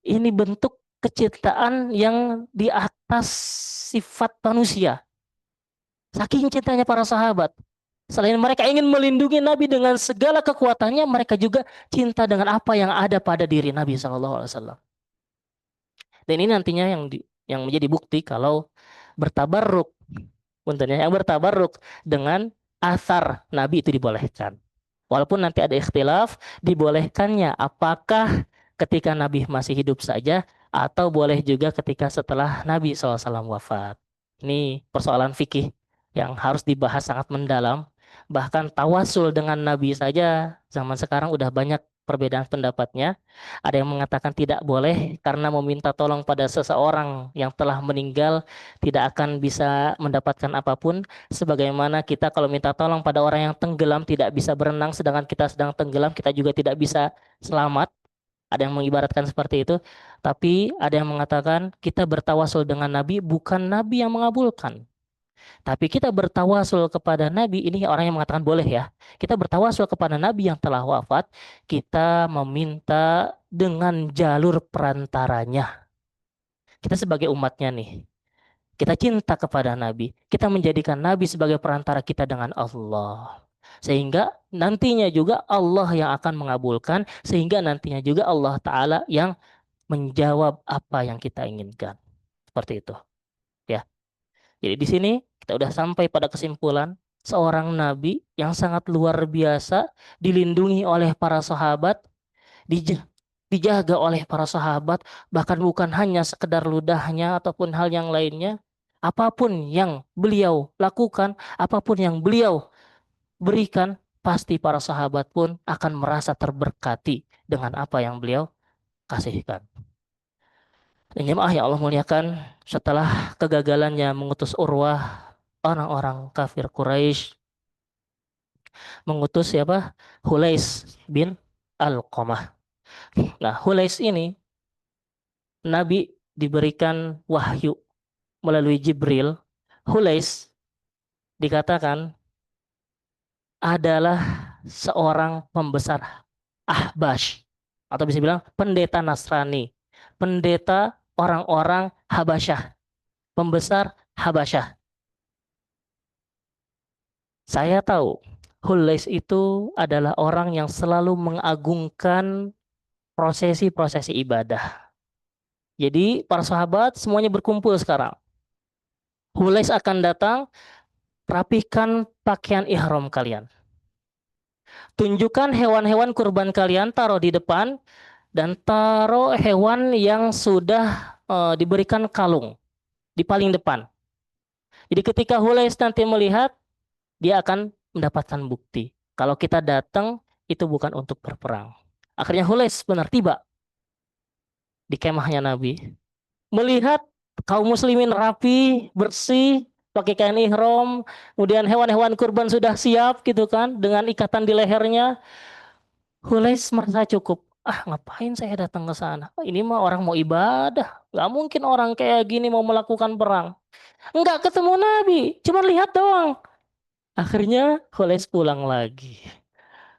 Ini bentuk kecintaan yang di atas sifat manusia. Saking cintanya para sahabat. Selain mereka ingin melindungi Nabi dengan segala kekuatannya, mereka juga cinta dengan apa yang ada pada diri Nabi SAW. Dan ini nantinya yang menjadi bukti kalau bertabarruk, puntennya yang bertabarruk dengan asar Nabi itu dibolehkan. Walaupun nanti ada ikhtilaf, dibolehkannya apakah ketika Nabi masih hidup saja atau boleh juga ketika setelah Nabi SAW wafat. Ini persoalan fikih yang harus dibahas sangat mendalam. Bahkan tawasul dengan Nabi saja zaman sekarang udah banyak perbedaan pendapatnya. Ada yang mengatakan tidak boleh karena meminta tolong pada seseorang yang telah meninggal tidak akan bisa mendapatkan apapun. Sebagaimana kita kalau minta tolong pada orang yang tenggelam tidak bisa berenang, sedangkan kita sedang tenggelam, kita juga tidak bisa selamat. Ada yang mengibaratkan seperti itu. Tapi ada yang mengatakan kita bertawasul dengan Nabi, bukan Nabi yang mengabulkan. Tapi kita bertawasul kepada Nabi, ini orang yang mengatakan boleh ya. Kita bertawasul kepada Nabi yang telah wafat, kita meminta dengan jalur perantaranya. Kita sebagai umatnya nih, kita cinta kepada Nabi. Kita menjadikan Nabi sebagai perantara kita dengan Allah. Sehingga nantinya juga Allah yang akan mengabulkan. Sehingga nantinya juga Allah Ta'ala yang menjawab apa yang kita inginkan. Seperti itu. Ya. Jadi di sini kita udah sampai pada kesimpulan. Seorang Nabi yang sangat luar biasa. Dilindungi oleh para sahabat. dij- Dijaga oleh para sahabat, bahkan bukan hanya sekedar ludahnya ataupun hal yang lainnya. Apapun yang beliau lakukan, apapun yang beliau berikan, pasti para sahabat pun akan merasa terberkati dengan apa yang beliau kasihkan. Dan jemaah yang Allah muliakan, setelah kegagalannya mengutus Urwah, orang-orang kafir Quraisy mengutus siapa? Hulais bin Alqamah. Nah, Hulais ini Nabi diberikan wahyu melalui Jibril. Hulais dikatakan adalah seorang pembesar Ahbash atau bisa bilang pendeta Nasrani, pendeta orang-orang Habasyah, pembesar Habasyah. Saya tahu Hulais itu adalah orang yang selalu mengagungkan prosesi-prosesi ibadah. Jadi para sahabat semuanya berkumpul sekarang. Hulais akan datang, rapikan pakaian ihram kalian. Tunjukkan hewan-hewan kurban kalian, taruh di depan, dan taruh hewan yang sudah diberikan kalung di paling depan. Jadi ketika Hulais nanti melihat, dia akan mendapatkan bukti. Kalau kita datang, itu bukan untuk berperang. Akhirnya Hulais benar tiba di kemahnya Nabi. Melihat kaum muslimin rapi, bersih, pakai kain ihram, kemudian hewan-hewan kurban sudah siap gitu kan, dengan ikatan di lehernya. Hulais merasa cukup. Ah, ngapain saya datang ke sana? Ini mah orang mau ibadah. Gak mungkin orang kayak gini mau melakukan perang. Enggak ketemu Nabi, cuma lihat doang. Akhirnya Hulais pulang lagi.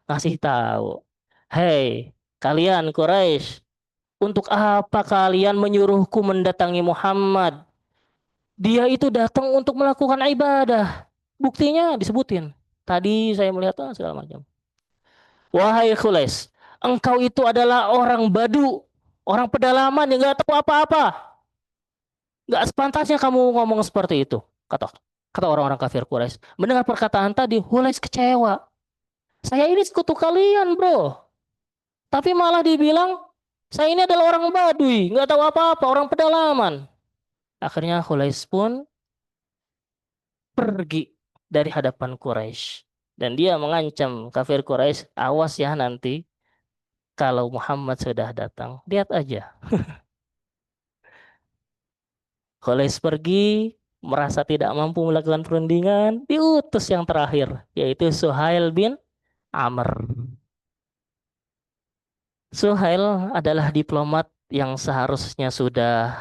Ngasih tahu. Hei, kalian Quraisy, untuk apa kalian menyuruhku mendatangi Muhammad? Dia itu datang untuk melakukan ibadah. Buktinya disebutin. Tadi saya melihat segala macam. Wahai Khules, engkau itu adalah orang badu, orang pedalaman yang gak tahu apa-apa. Gak sepantasnya kamu ngomong seperti itu, kata kata orang-orang kafir Quraisy. Mendengar perkataan tadi, Hulais kecewa. Saya ini sekutu kalian, bro. Tapi malah dibilang, saya ini adalah orang Badui, nggak tahu apa-apa, orang pedalaman. Akhirnya Hulais pun pergi dari hadapan Quraisy. Dan dia mengancam kafir Quraisy, awas ya nanti kalau Muhammad sudah datang, lihat aja. Khurais pergi, merasa tidak mampu melakukan perundingan, diutus yang terakhir, yaitu Suhail bin Amr. Suhail adalah diplomat yang seharusnya sudah,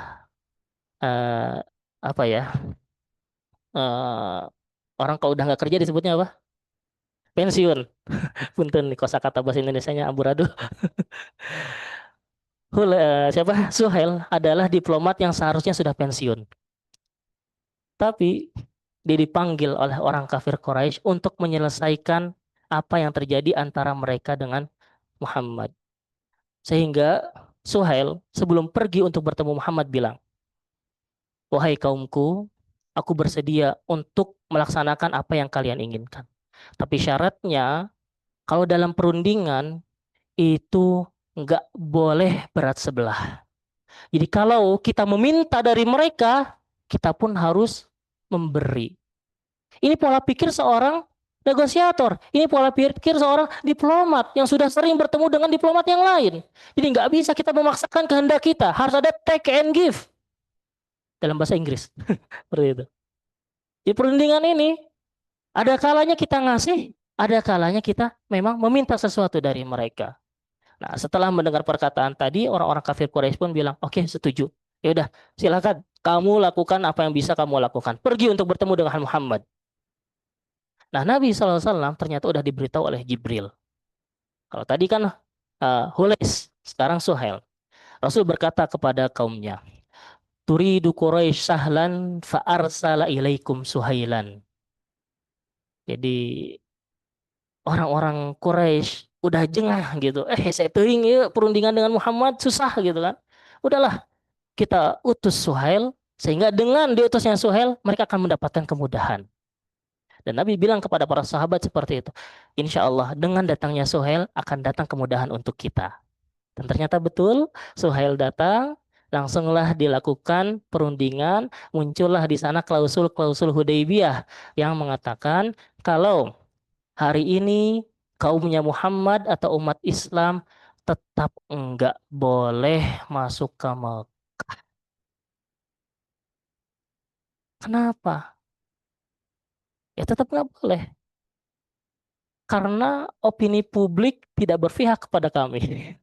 eh, apa ya, eh, orang kalau udah nggak kerja disebutnya apa? Pensiun. Punten nih kosakata bahasa Indonesianya amburadul. Siapa? Suhail adalah diplomat yang seharusnya sudah pensiun. Tapi dia dipanggil oleh orang kafir Quraisy untuk menyelesaikan apa yang terjadi antara mereka dengan Muhammad. Sehingga Suhail sebelum pergi untuk bertemu Muhammad bilang, "Wahai kaumku, aku bersedia untuk melaksanakan apa yang kalian inginkan. Tapi syaratnya, kalau dalam perundingan itu nggak boleh berat sebelah. Jadi kalau kita meminta dari mereka, kita pun harus memberi." Ini pola pikir seorang negosiator. Ini pola pikir seorang diplomat yang sudah sering bertemu dengan diplomat yang lain. Jadi nggak bisa kita memaksakan kehendak kita. Harus ada take and give dalam bahasa Inggris. Seperti itu. Di perundingan ini, ada kalanya kita ngasih, ada kalanya kita memang meminta sesuatu dari mereka. Nah, setelah mendengar perkataan tadi, orang-orang kafir Quraisy pun bilang, oke, setuju. Ya udah, silakan kamu lakukan apa yang bisa kamu lakukan. Pergi untuk bertemu dengan Muhammad. Nah, Nabi SAW ternyata udah diberitahu oleh Jibril. Kalau tadi kan Hulais, sekarang Suhail. Rasul berkata kepada kaumnya, Turidu Quraisy sahlan fa'arsala ilaikum Suhailan. Jadi orang-orang Quraisy udah jengah gitu. Saya teuing ya perundingan dengan Muhammad susah gitu kan. Udahlah, kita utus Suhail sehingga dengan diutusnya Suhail mereka akan mendapatkan kemudahan. Dan Nabi bilang kepada para sahabat seperti itu. Insya Allah dengan datangnya Suhail akan datang kemudahan untuk kita. Dan ternyata betul, Suhail datang, langsunglah dilakukan perundingan, muncullah di sana klausul-klausul Hudaybiyah yang mengatakan kalau hari ini kaumnya Muhammad atau umat Islam tetap enggak boleh masuk ke Mekah. Kenapa? Ya tetap enggak boleh. Karena opini publik tidak berpihak kepada kami.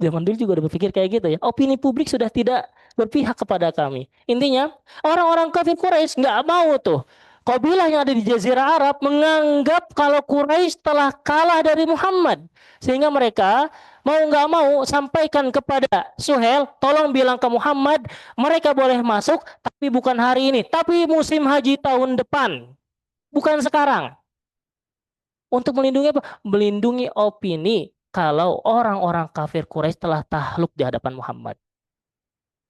Zaman dulu juga udah berpikir kayak gitu ya. Opini publik sudah tidak berpihak kepada kami. Intinya, orang-orang kafir Quraisy nggak mau tuh. Kabilah yang ada di Jazirah Arab menganggap kalau Quraisy telah kalah dari Muhammad. Sehingga mereka mau nggak mau sampaikan kepada Suhail, tolong bilang ke Muhammad, mereka boleh masuk, tapi bukan hari ini. Tapi musim haji tahun depan. Bukan sekarang. Untuk melindungi apa? Melindungi opini kalau orang-orang kafir Quraisy telah takluk di hadapan Muhammad.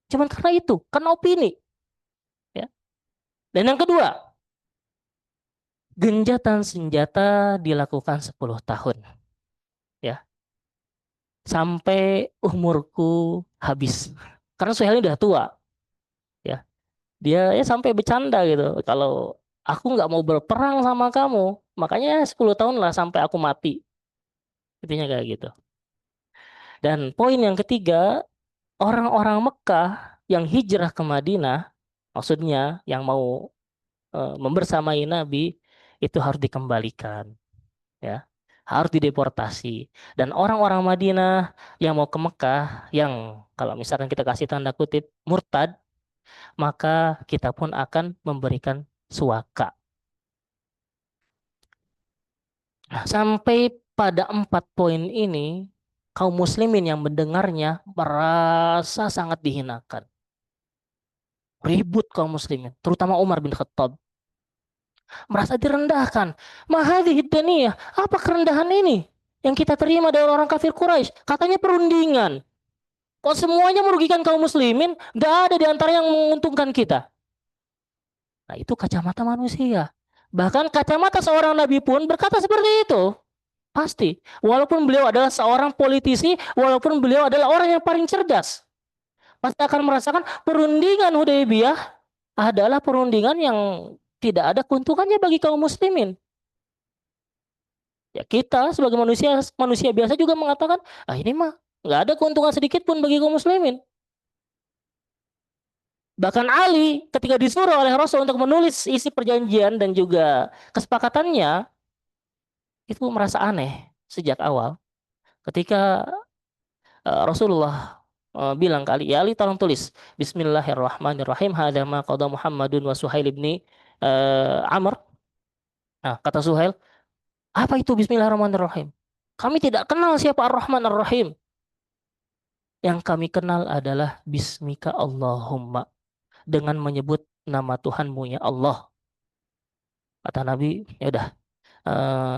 Cuman karena itu, karena opini. Ya. Dan yang kedua, genjatan senjata dilakukan 10 tahun. Ya. Sampai umurku habis. Karena Suhail ini udah tua. Ya. Dia ya sampai bercanda gitu. Kalau aku nggak mau berperang sama kamu, makanya 10 tahun lah sampai aku mati. Intinya kayak gitu. Dan poin yang ketiga, orang-orang Mekah yang hijrah ke Madinah, maksudnya yang mau membersamai Nabi, itu harus dikembalikan, ya, harus dideportasi. Dan orang-orang Madinah yang mau ke Mekah, yang kalau misalkan kita kasih tanda kutip murtad, maka kita pun akan memberikan suaka. Nah, sampai pada 4 poin ini, kaum muslimin yang mendengarnya merasa sangat dihinakan. Ribut kaum muslimin, terutama Umar bin Khattab. Merasa direndahkan. Mahadhid daniyah, apa kerendahan ini yang kita terima dari orang kafir Quraisy? Katanya perundingan. Kok semuanya merugikan kaum muslimin? Gak ada di antara yang menguntungkan kita. Nah, itu kacamata manusia. Bahkan kacamata seorang nabi pun berkata seperti itu. Pasti. Walaupun beliau adalah seorang politisi, walaupun beliau adalah orang yang paling cerdas, pasti akan merasakan perundingan Hudaybiyah adalah perundingan yang tidak ada keuntungannya bagi kaum muslimin. Ya kita sebagai manusia manusia biasa juga mengatakan, ah ini mah nggak ada keuntungan sedikit pun bagi kaum muslimin. Bahkan Ali ketika disuruh oleh Rasul untuk menulis isi perjanjian dan juga kesepakatannya, itu merasa aneh sejak awal. Ketika Rasulullah bilang kali, ya Ali tolong tulis Bismillahirrahmanirrahim hadza ma qada Muhammadun wa Suhail ibni Amr. Nah, kata Suhail, apa itu Bismillahirrahmanirrahim? Kami tidak kenal siapa Ar-Rahman Ar-Rahim. Yang kami kenal adalah Bismika Allahumma, dengan menyebut nama Tuhanmu ya Allah. Kata Nabi, ya udah,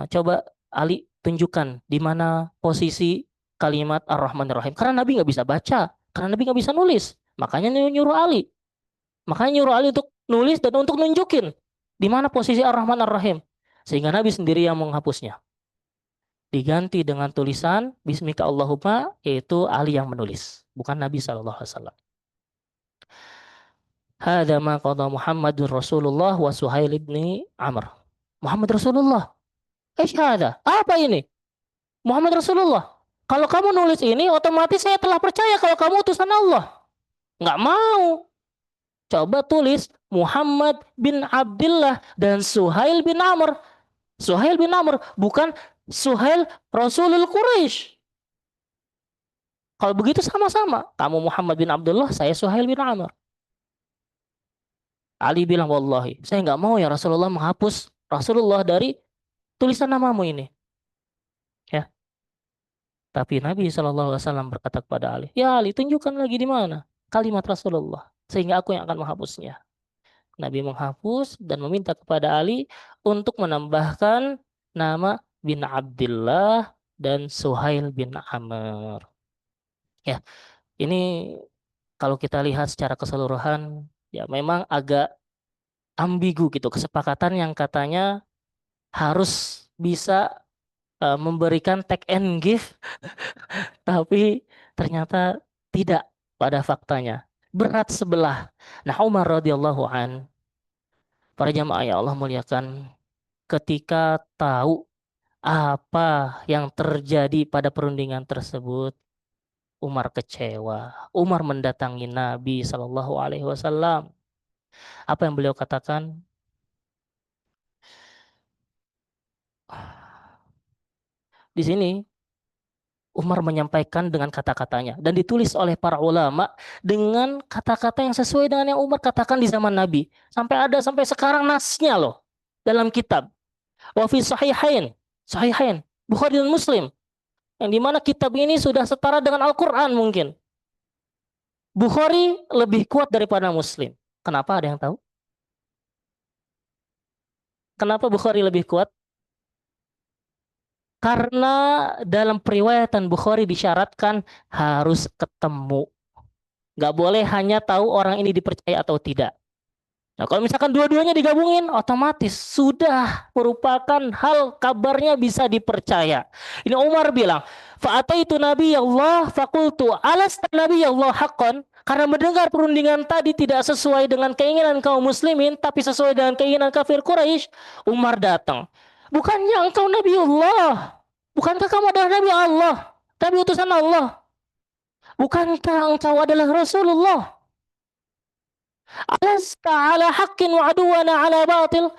coba Ali tunjukkan di mana posisi kalimat Ar-Rahman Ar-Rahim. Karena Nabi nggak bisa baca, karena Nabi nggak bisa nulis. Makanya nyuruh Ali. Makanya nyuruh Ali untuk nulis dan untuk nunjukin di mana posisi Ar-Rahman Ar-Rahim. Sehingga Nabi sendiri yang menghapusnya. Diganti dengan tulisan Bismika Allahumma, yaitu Ali yang menulis, bukan Nabi Shallallahu Alaihi Wasallam. Hada ma qada Muhammadur Rasulullah wa Suhail ibni Amr. Muhammad Rasulullah. Hada. Apa ini? Muhammad Rasulullah. Kalau kamu nulis ini, otomatis saya telah percaya kalau kamu utusan Allah. Nggak mau. Coba tulis Muhammad bin Abdullah dan Suhail bin Amr. Suhail bin Amr, bukan Suhail Rasulul Quraisy. Kalau begitu sama-sama. Kamu Muhammad bin Abdullah, saya Suhail bin Amr. Ali bilang, wallahi, saya nggak mau ya Rasulullah menghapus Rasulullah dari tulisan namamu ini. Ya. Tapi Nabi SAW berkata kepada Ali, ya Ali, tunjukkan lagi di mana kalimat Rasulullah. Sehingga aku yang akan menghapusnya. Nabi menghapus dan meminta kepada Ali untuk menambahkan nama bin Abdullah dan Suhail bin Amr. Ya, ini kalau kita lihat secara keseluruhan, ya memang agak ambigu gitu. Kesepakatan yang katanya harus bisa memberikan take and give, tapi ternyata tidak pada faktanya. Berat sebelah. Nah, Umar radhiyallahu an, para jamaah ya Allah muliakan, ketika tahu apa yang terjadi pada perundingan tersebut, Umar kecewa. Umar mendatangi Nabi Shallallahu Alaihi Wasallam. Apa yang beliau katakan? Di sini Umar menyampaikan dengan kata-katanya dan ditulis oleh para ulama dengan kata-kata yang sesuai dengan yang Umar katakan di zaman Nabi. Sampai sekarang nasnya loh dalam kitab. Wa fi sahihain, Bukhari dan Muslim. Yang dimana kitab ini sudah setara dengan Al-Quran mungkin. Bukhari lebih kuat daripada Muslim. Kenapa, ada yang tahu? Kenapa Bukhari lebih kuat? Karena dalam periwayatan Bukhari disyaratkan harus ketemu. Nggak boleh hanya tahu orang ini dipercaya atau tidak. Nah, kalau misalkan dua-duanya digabungin, otomatis sudah merupakan hal kabarnya bisa dipercaya. Ini Umar bilang, fa'ataitu Nabi Allah fakultu alasta Nabi Allah haqqan. Karena mendengar perundingan tadi tidak sesuai dengan keinginan kaum muslimin, tapi sesuai dengan keinginan kafir Quraisy, Umar datang. Bukannya engkau Nabi Allah? Bukankah kamu adalah Nabi Allah? Nabi utusan Allah? Bukankah engkau adalah Rasulullah? Alasta ala haqqin wa aduwana ala batil.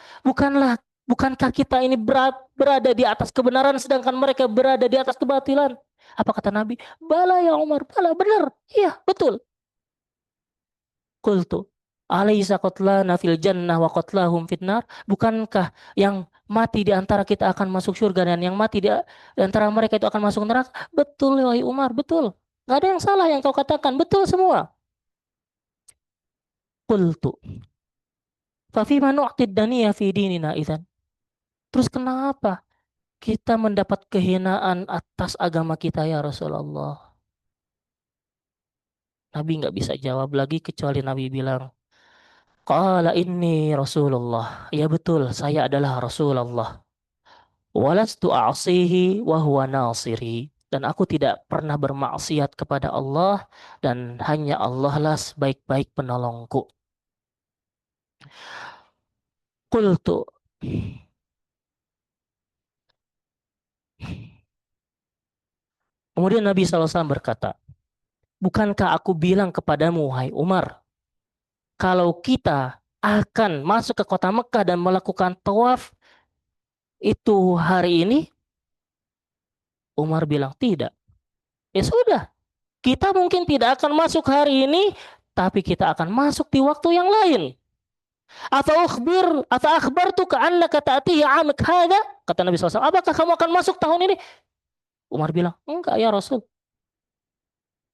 Bukankah kita ini berada di atas kebenaran sedangkan mereka berada di atas kebatilan? Apa kata Nabi? Bala ya Umar, bala, benar. Iya, betul. Qultu alaysa qatlana fil jannah wa qatlahum finnar? Bukankah yang mati di antara kita akan masuk surga dan yang mati di antara mereka itu akan masuk neraka? Betul, wahai Umar, betul. Gak ada yang salah yang kau katakan, betul semua. Qultu Fafima nu'tid daniyah fi dinina idzan. Terus kenapa kita mendapat kehinaan atas agama kita ya Rasulullah? Nabi nggak bisa jawab lagi kecuali Nabi bilang, Qala inni Rasulullah. Ya betul, saya adalah Rasulullah. Walastu a'sihi wa huwa nasiri. Dan aku tidak pernah bermaksiat kepada Allah dan hanya Allah lah sebaik-baik penolongku. Qultu Kemudian Nabi SAW berkata, bukankah aku bilang kepadamu, hai Umar, kalau kita akan masuk ke kota Mekah dan melakukan tawaf itu hari ini? Umar bilang tidak. Ya sudah, Kita mungkin tidak akan masuk hari ini, tapi kita akan masuk di waktu yang lain. Atau akhbar tuh ke annaka ta'tihi 'amik hada? Kata Nabi SAW, apakah kamu akan masuk tahun ini? Umar bilang, enggak ya Rasul.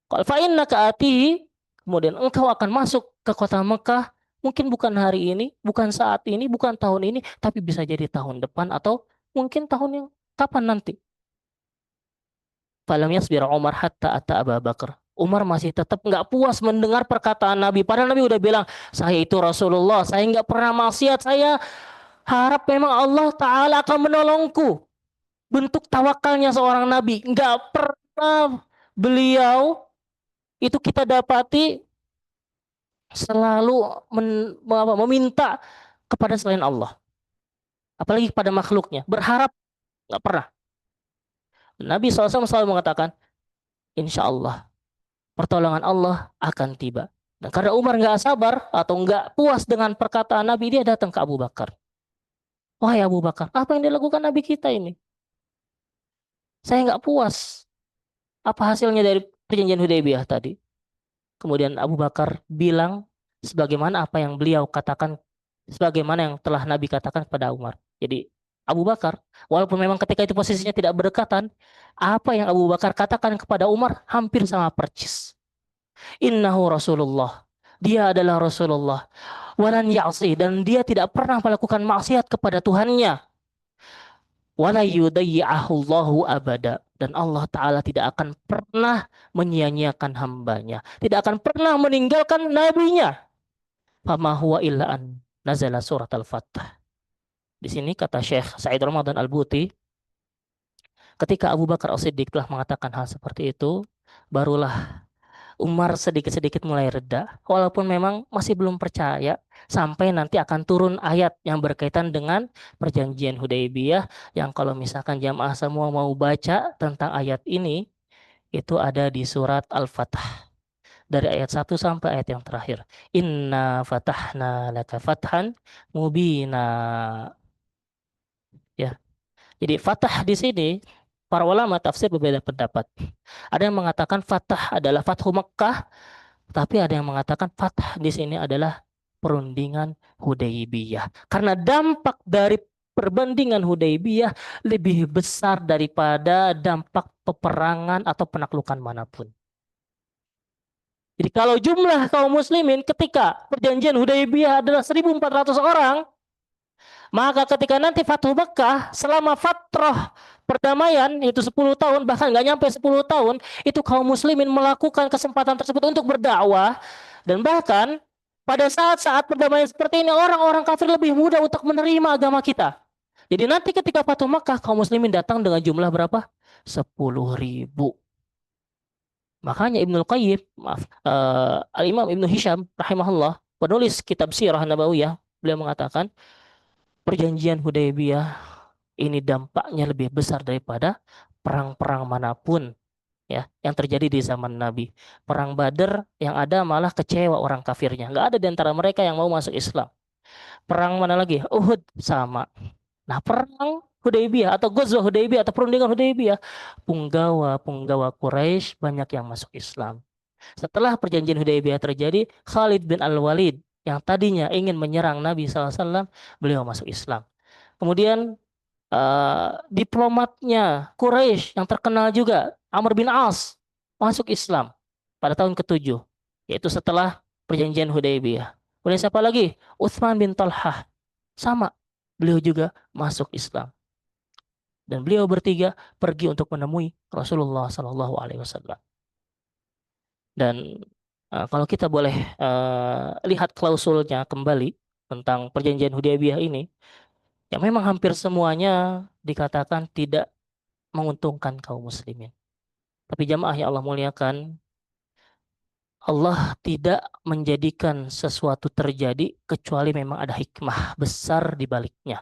Kalau fa innaka atihi, kemudian engkau akan masuk ke kota Mekah, mungkin bukan hari ini, bukan saat ini, bukan tahun ini, tapi bisa jadi tahun depan atau mungkin tahun yang kapan nanti. Falam yasbir Umar hatta ata Abu Bakar. Umar masih tetap nggak puas mendengar perkataan Nabi. Padahal Nabi udah bilang, saya itu Rasulullah, saya nggak pernah maksiat, saya harap memang Allah Ta'ala akan menolongku. Bentuk tawakalnya seorang Nabi. Nggak pernah beliau itu kita dapati selalu meminta kepada selain Allah. Apalagi kepada makhluknya. Berharap, nggak pernah. Nabi SAW selalu mengatakan, insya Allah, pertolongan Allah akan tiba. Dan karena Umar nggak sabar atau nggak puas dengan perkataan Nabi, dia datang ke Abu Bakar. Wahai Abu Bakar, apa yang dilakukan Nabi kita ini? Saya nggak puas. Apa hasilnya dari perjanjian Hudaybiyah tadi? Kemudian Abu Bakar bilang sebagaimana apa yang beliau katakan, sebagaimana yang telah Nabi katakan kepada Umar. Jadi Abu Bakar, walaupun memang ketika itu posisinya tidak berdekatan, apa yang Abu Bakar katakan kepada Umar hampir sama persis. Innahu Rasulullah. Dia adalah Rasulullah. Walan ya'si, dan dia tidak pernah melakukan maksiat kepada Tuhannya. Wala yudayyi'ahullahu abada, dan Allah Ta'ala tidak akan pernah menyia-nyiakan hambanya, tidak akan pernah meninggalkan nabinya. Fama huwa illa an nazala surat al-Fatah. Di sini kata Syekh Sa'id Ramadan Al-Buti, ketika Abu Bakar As-Siddiq telah mengatakan hal seperti itu, barulah Umar sedikit-sedikit mulai reda, walaupun memang masih belum percaya, sampai nanti akan turun ayat yang berkaitan dengan perjanjian Hudaybiyah, yang kalau misalkan jamaah semua mau baca tentang ayat ini, itu ada di surat Al-Fatah. Dari ayat 1 sampai ayat yang terakhir. Inna fatahna laka fathan mubina. Ya. Jadi fatah di sini, para ulama tafsir berbeda pendapat. Ada yang mengatakan fatah adalah Fathu Mekkah, tapi ada yang mengatakan Fatah di sini adalah perundingan Hudaybiyah. Karena dampak dari perbandingan Hudaybiyah lebih besar daripada dampak peperangan atau penaklukan manapun. Jadi kalau jumlah kaum muslimin ketika perjanjian Hudaybiyah adalah 1.400 orang, maka ketika nanti Fathu Mekkah selama fatrah perdamaian itu 10 tahun, bahkan nggak nyampe 10 tahun, itu kaum muslimin melakukan kesempatan tersebut untuk berdakwah, dan bahkan pada saat-saat perdamaian seperti ini orang-orang kafir lebih mudah untuk menerima agama kita. Jadi nanti ketika Fathu Mekkah kaum muslimin datang dengan jumlah berapa? 10.000. Makanya Ibnul Qayyim, maaf, Al-Imam Ibnu Hisham rahimahullah, penulis kitab Sirah Nabawiyah, beliau mengatakan perjanjian Hudaybiyah ini dampaknya lebih besar daripada perang-perang manapun ya yang terjadi di zaman Nabi. Perang Badar yang ada malah kecewa orang kafirnya. Nggak ada di antara mereka yang mau masuk Islam. Perang mana lagi? Uhud sama. Nah, perang Hudaybiyah atau Ghazwah Hudaybiyah atau perundingan Hudaybiyah, punggawa-punggawa Quraisy banyak yang masuk Islam. Setelah perjanjian Hudaybiyah terjadi, Khalid bin Al-Walid yang tadinya ingin menyerang Nabi SAW, beliau masuk Islam. Kemudian diplomatnya Quraisy yang terkenal juga, Amr bin As, masuk Islam pada tahun ke-7, yaitu setelah perjanjian Hudaybiyah. Kemudian siapa lagi? Utsman bin Talhah, sama, beliau juga masuk Islam. Dan beliau bertiga pergi untuk menemui Rasulullah Sallallahu Alaihi Wasallam. Dan kalau kita boleh lihat klausulnya kembali tentang perjanjian Hudaybiyah ini, ya memang hampir semuanya dikatakan tidak menguntungkan kaum muslimin. Tapi jamaah yang Allah muliakan, Allah tidak menjadikan sesuatu terjadi kecuali memang ada hikmah besar di baliknya.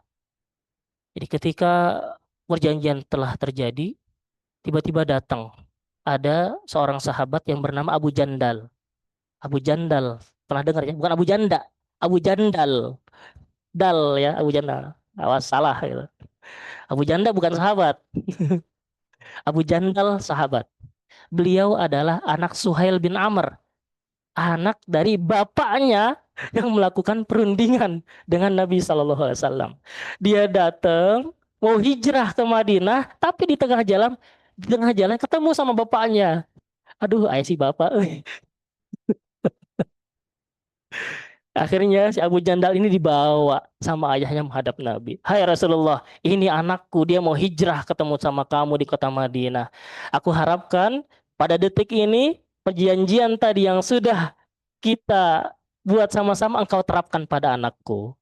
Jadi ketika perjanjian telah terjadi, tiba-tiba datang ada seorang sahabat yang bernama Abu Jandal. Abu Jandal, pernah dengar ya? Bukan Abu Janda, Abu Jandal. Dal ya, Abu Jandal. Awas salah gitu. Abu Janda bukan sahabat. Abu Jandal sahabat. Beliau adalah anak Suhail bin Amr, anak dari bapaknya yang melakukan perundingan dengan Nabi Shallallahu Alaihi Wasallam. Dia datang mau hijrah ke Madinah, tapi di tengah jalan ketemu sama bapaknya. Aduh, ayah si bapak. Akhirnya si Abu Jandal ini dibawa sama ayahnya menghadap Nabi. Hai Rasulullah, ini anakku, dia mau hijrah ketemu sama kamu di kota Madinah. Aku harapkan pada detik ini perjanjian tadi yang sudah kita buat sama-sama engkau terapkan pada anakku.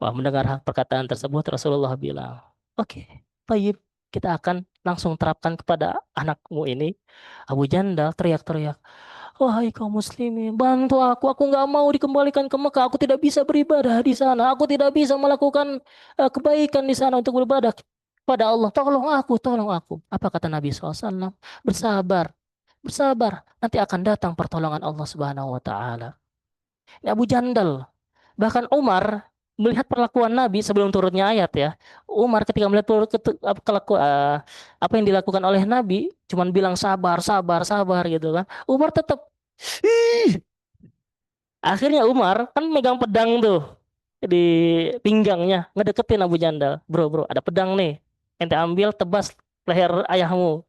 Wah, mendengar perkataan tersebut Rasulullah bilang, oke, baik, kita akan langsung terapkan kepada anakmu ini. Abu Jandal teriak-teriak, wahai kaum muslimin, bantu aku nggak mau dikembalikan ke Mekah, aku tidak bisa beribadah di sana, aku tidak bisa melakukan kebaikan di sana untuk beribadah pada Allah, tolong aku, tolong aku. Apa kata Nabi SAW? Bersabar, bersabar, nanti akan datang pertolongan Allah Subhanahu Wa Taala. Ini Abu Jandal. Bahkan Umar melihat perlakuan Nabi sebelum turunnya ayat ya. Umar ketika melihat apa yang dilakukan oleh Nabi, cuman bilang sabar, sabar, sabar gitu kan. Umar tetap "Ih." Akhirnya Umar kan megang pedang tuh di pinggangnya, ngedeketin Abu Jandal. Bro, bro, ada pedang nih. Ente ambil tebas leher ayahmu.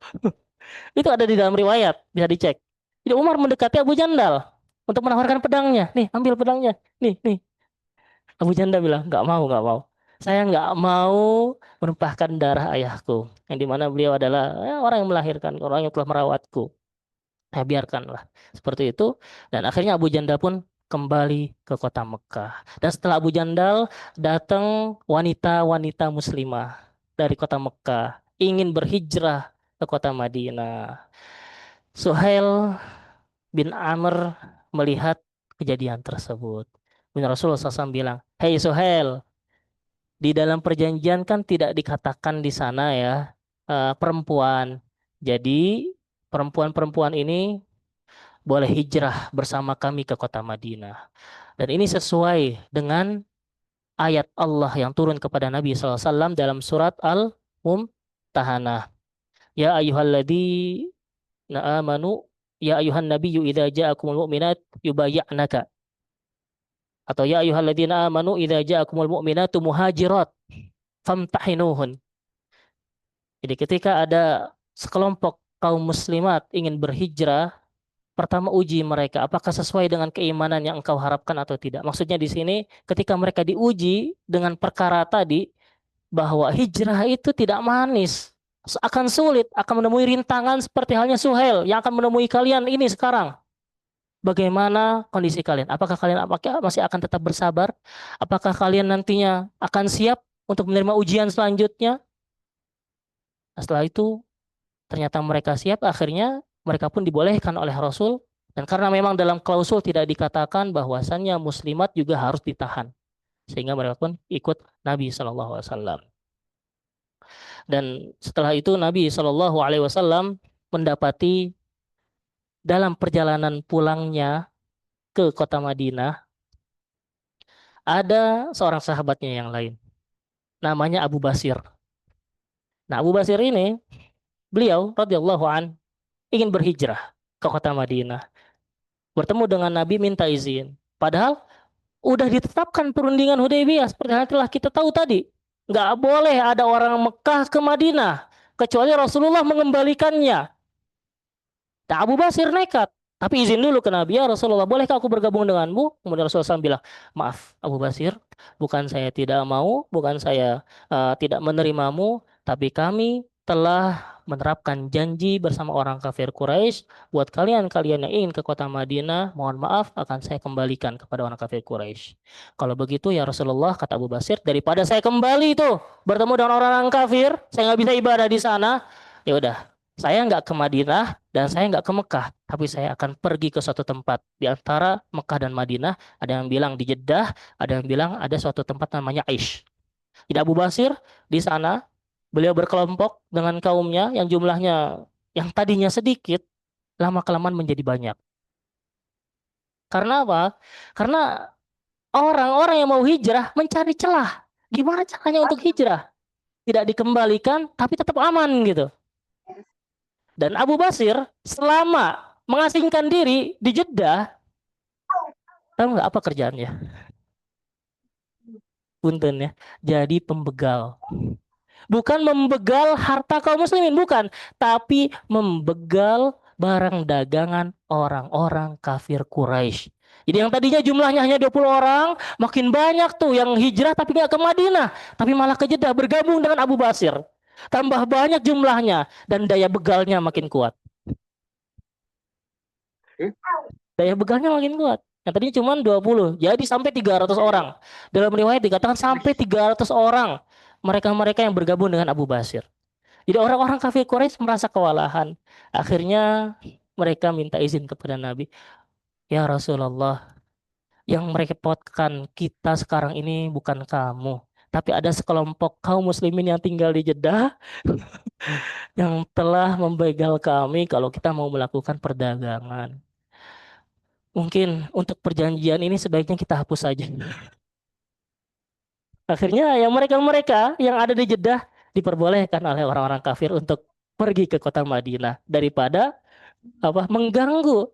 Itu ada di dalam riwayat, bisa dicek. Jadi Umar mendekati Abu Jandal untuk menawarkan pedangnya. Nih, ambil pedangnya. Nih, nih. Abu Janda bilang, nggak mau, nggak mau. Saya nggak mau menumpahkan darah ayahku. Yang dimana beliau adalah orang yang melahirkan, orang yang telah merawatku. Ya biarkanlah. Seperti itu. Dan akhirnya Abu Janda pun kembali ke kota Mekah. Dan setelah Abu Jandal, datang wanita-wanita muslimah dari kota Mekah. Ingin berhijrah ke kota Madinah. Suhail bin Amr melihat kejadian tersebut. Dan Rasulullah SAW bilang, Hei Suhail, di dalam perjanjian kan tidak dikatakan di sana ya perempuan. Jadi perempuan-perempuan ini boleh hijrah bersama kami ke kota Madinah. Dan ini sesuai dengan ayat Allah yang turun kepada Nabi SAW dalam surat Al-Mumtahanah. Ya ayyuhalladzina amanu, ya ayyuhan nabiyyu idza ja'akumul mu'minat yubayya'naka. Atau ya ayyuhalladzina amanu idza ja'akumul mu'minatu muhajirat famtahinuhun. Jadi ketika ada sekelompok kaum muslimat ingin berhijrah, pertama uji mereka apakah sesuai dengan keimanan yang engkau harapkan atau tidak. Maksudnya di sini ketika mereka diuji dengan perkara tadi bahwa hijrah itu tidak manis, akan sulit, akan menemui rintangan seperti halnya Suhail yang akan menemui kalian ini sekarang. Bagaimana kondisi kalian? Apakah masih akan tetap bersabar? Apakah kalian nantinya akan siap untuk menerima ujian selanjutnya? Nah, setelah itu ternyata mereka siap, akhirnya mereka pun dibolehkan oleh Rasul. Dan karena memang dalam klausul tidak dikatakan bahwasannya muslimat juga harus ditahan. Sehingga mereka pun ikut Nabi SAW. Dan setelah itu Nabi SAW mendapati dalam perjalanan pulangnya ke kota Madinah, ada seorang sahabatnya yang lain. Namanya Abu Basir. Nah Abu Basir ini, beliau radhiyallahu an ingin berhijrah ke kota Madinah. Bertemu dengan Nabi minta izin. Padahal udah ditetapkan perundingan Hudaybiyah seperti yang telah kita tahu tadi. Nggak boleh ada orang Mekah ke Madinah kecuali Rasulullah mengembalikannya. Nah, Abu Basir nekat. Tapi izin dulu ke Nabi, ya Rasulullah, bolehkah aku bergabung denganmu? Kemudian Rasulullah SAW bilang, maaf Abu Basir, bukan saya tidak mau, bukan saya tidak menerimamu, tapi kami telah menerapkan janji bersama orang kafir Quraisy buat kalian-kalian yang ingin ke kota Madinah, mohon maaf akan saya kembalikan kepada orang kafir Quraisy. Kalau begitu ya Rasulullah, kata Abu Basir, daripada saya kembali itu bertemu dengan orang-orang kafir, saya nggak bisa ibadah di sana, ya udah, saya nggak ke Madinah dan saya nggak ke Mekah, tapi saya akan pergi ke suatu tempat di antara Mekah dan Madinah. Ada yang bilang di Jeddah, ada yang bilang ada suatu tempat namanya Aish. Jadi Abu Basir di sana, beliau berkelompok dengan kaumnya yang jumlahnya yang tadinya sedikit, lama-kelamaan menjadi banyak. Karena apa? Karena orang-orang yang mau hijrah mencari celah. Gimana caranya untuk hijrah? Tidak dikembalikan, tapi tetap aman gitu. Dan Abu Basir selama mengasingkan diri di Jeddah, tahu nggak apa kerjaannya? Punten ya, jadi pembegal. Bukan membegal harta kaum muslimin, bukan. Tapi membegal barang dagangan orang-orang kafir Quraisy. Jadi yang tadinya jumlahnya hanya 20 orang, makin banyak tuh yang hijrah tapi nggak ke Madinah. Tapi malah ke Jeddah bergabung dengan Abu Basir. Tambah banyak jumlahnya dan daya begalnya makin kuat. Daya begalnya makin kuat. Yang tadinya cuma 20, jadi sampai 300 orang. Dalam riwayat dikatakan sampai 300 orang mereka-mereka yang bergabung dengan Abu Basir. Jadi orang-orang kafir Quraisy merasa kewalahan. Akhirnya mereka minta izin kepada Nabi. Ya Rasulullah, yang merepotkan kita sekarang ini bukan kamu. Tapi ada sekelompok kaum muslimin yang tinggal di Jeddah yang telah membegal kami kalau kita mau melakukan perdagangan. Mungkin untuk perjanjian ini sebaiknya kita hapus saja. Akhirnya yang mereka-mereka yang ada di Jeddah diperbolehkan oleh orang-orang kafir untuk pergi ke kota Madinah daripada mengganggu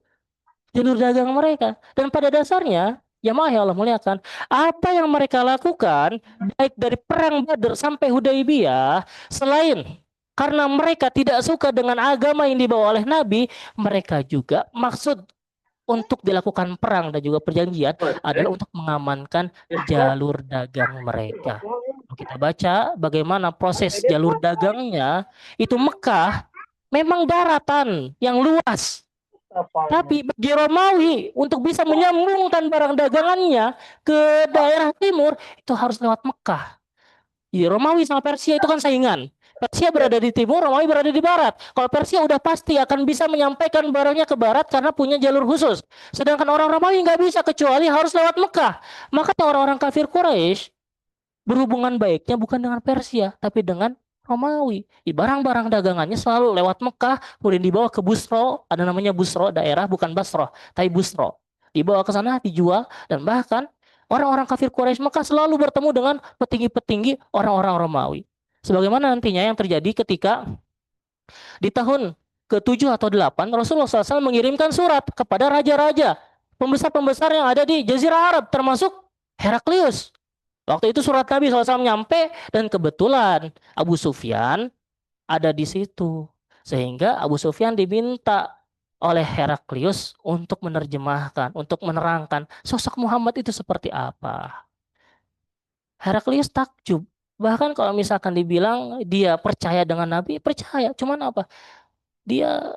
jalur dagang mereka. Dan pada dasarnya, jamaah yang Allah muliakan, apa yang mereka lakukan baik dari perang Badar sampai Hudaybiyah, selain karena mereka tidak suka dengan agama yang dibawa oleh Nabi, mereka juga maksud untuk dilakukan perang dan juga perjanjian adalah untuk mengamankan jalur dagang mereka. Kalau kita baca bagaimana proses jalur dagangnya, itu Mekah memang daratan yang luas. Tapi bagi Romawi untuk bisa menyambungkan barang dagangannya ke daerah timur itu harus lewat Mekah. Jadi Romawi sama Persia itu kan saingan. Persia berada di timur, Romawi berada di barat. Kalau Persia udah pasti akan bisa menyampaikan barangnya ke barat karena punya jalur khusus. Sedangkan orang Romawi nggak bisa kecuali harus lewat Mekah. Makanya orang-orang kafir Quraisy berhubungan baiknya bukan dengan Persia, tapi dengan Romawi. Di barang-barang dagangannya selalu lewat Mekah, kemudian dibawa ke Busro, ada namanya Busro, daerah bukan Basro, tapi Busro. Dibawa ke sana, dijual, dan bahkan orang-orang kafir Quraisy Mekah selalu bertemu dengan petinggi-petinggi orang-orang Romawi. Sebagaimana nantinya yang terjadi ketika di tahun ke-7 atau 8 Rasulullah SAW mengirimkan surat kepada raja-raja, pembesar-pembesar yang ada di Jazirah Arab, termasuk Heraklius. Waktu itu surat Nabi SAW nyampe dan kebetulan Abu Sufyan ada di situ. Sehingga Abu Sufyan diminta oleh Heraklius untuk menerjemahkan, untuk menerangkan sosok Muhammad itu seperti apa. Heraklius takjub. Bahkan kalau misalkan dibilang dia percaya dengan Nabi, percaya. Cuman apa? Dia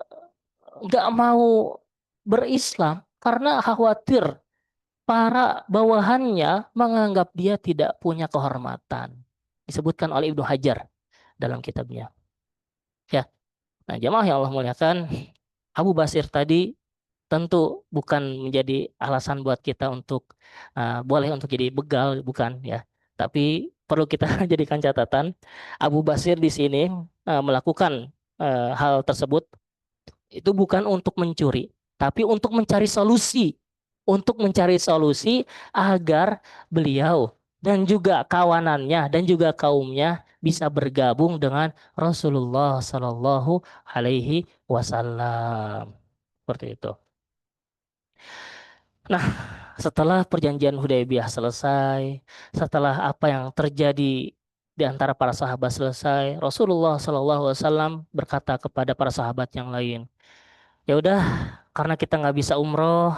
nggak mau berislam karena khawatir para bawahannya menganggap dia tidak punya kehormatan. Disebutkan oleh Ibnu Hajar dalam kitabnya. Ya, nah jamaah yang Allah muliakan, Abu Basir tadi tentu bukan menjadi alasan buat kita untuk boleh untuk jadi begal, bukan ya. Tapi perlu kita jadikan catatan, Abu Basir di sini melakukan hal tersebut itu bukan untuk mencuri, tapi untuk mencari solusi. Untuk mencari solusi agar beliau dan juga kawanannya dan juga kaumnya bisa bergabung dengan Rasulullah Shallallahu Alaihi Wasallam. Seperti itu. Nah, setelah perjanjian Hudaybiyah selesai, setelah apa yang terjadi di antara para sahabat selesai, Rasulullah Shallallahu Alaihi Wasallam berkata kepada para sahabat yang lain, ya udah, karena kita nggak bisa umroh,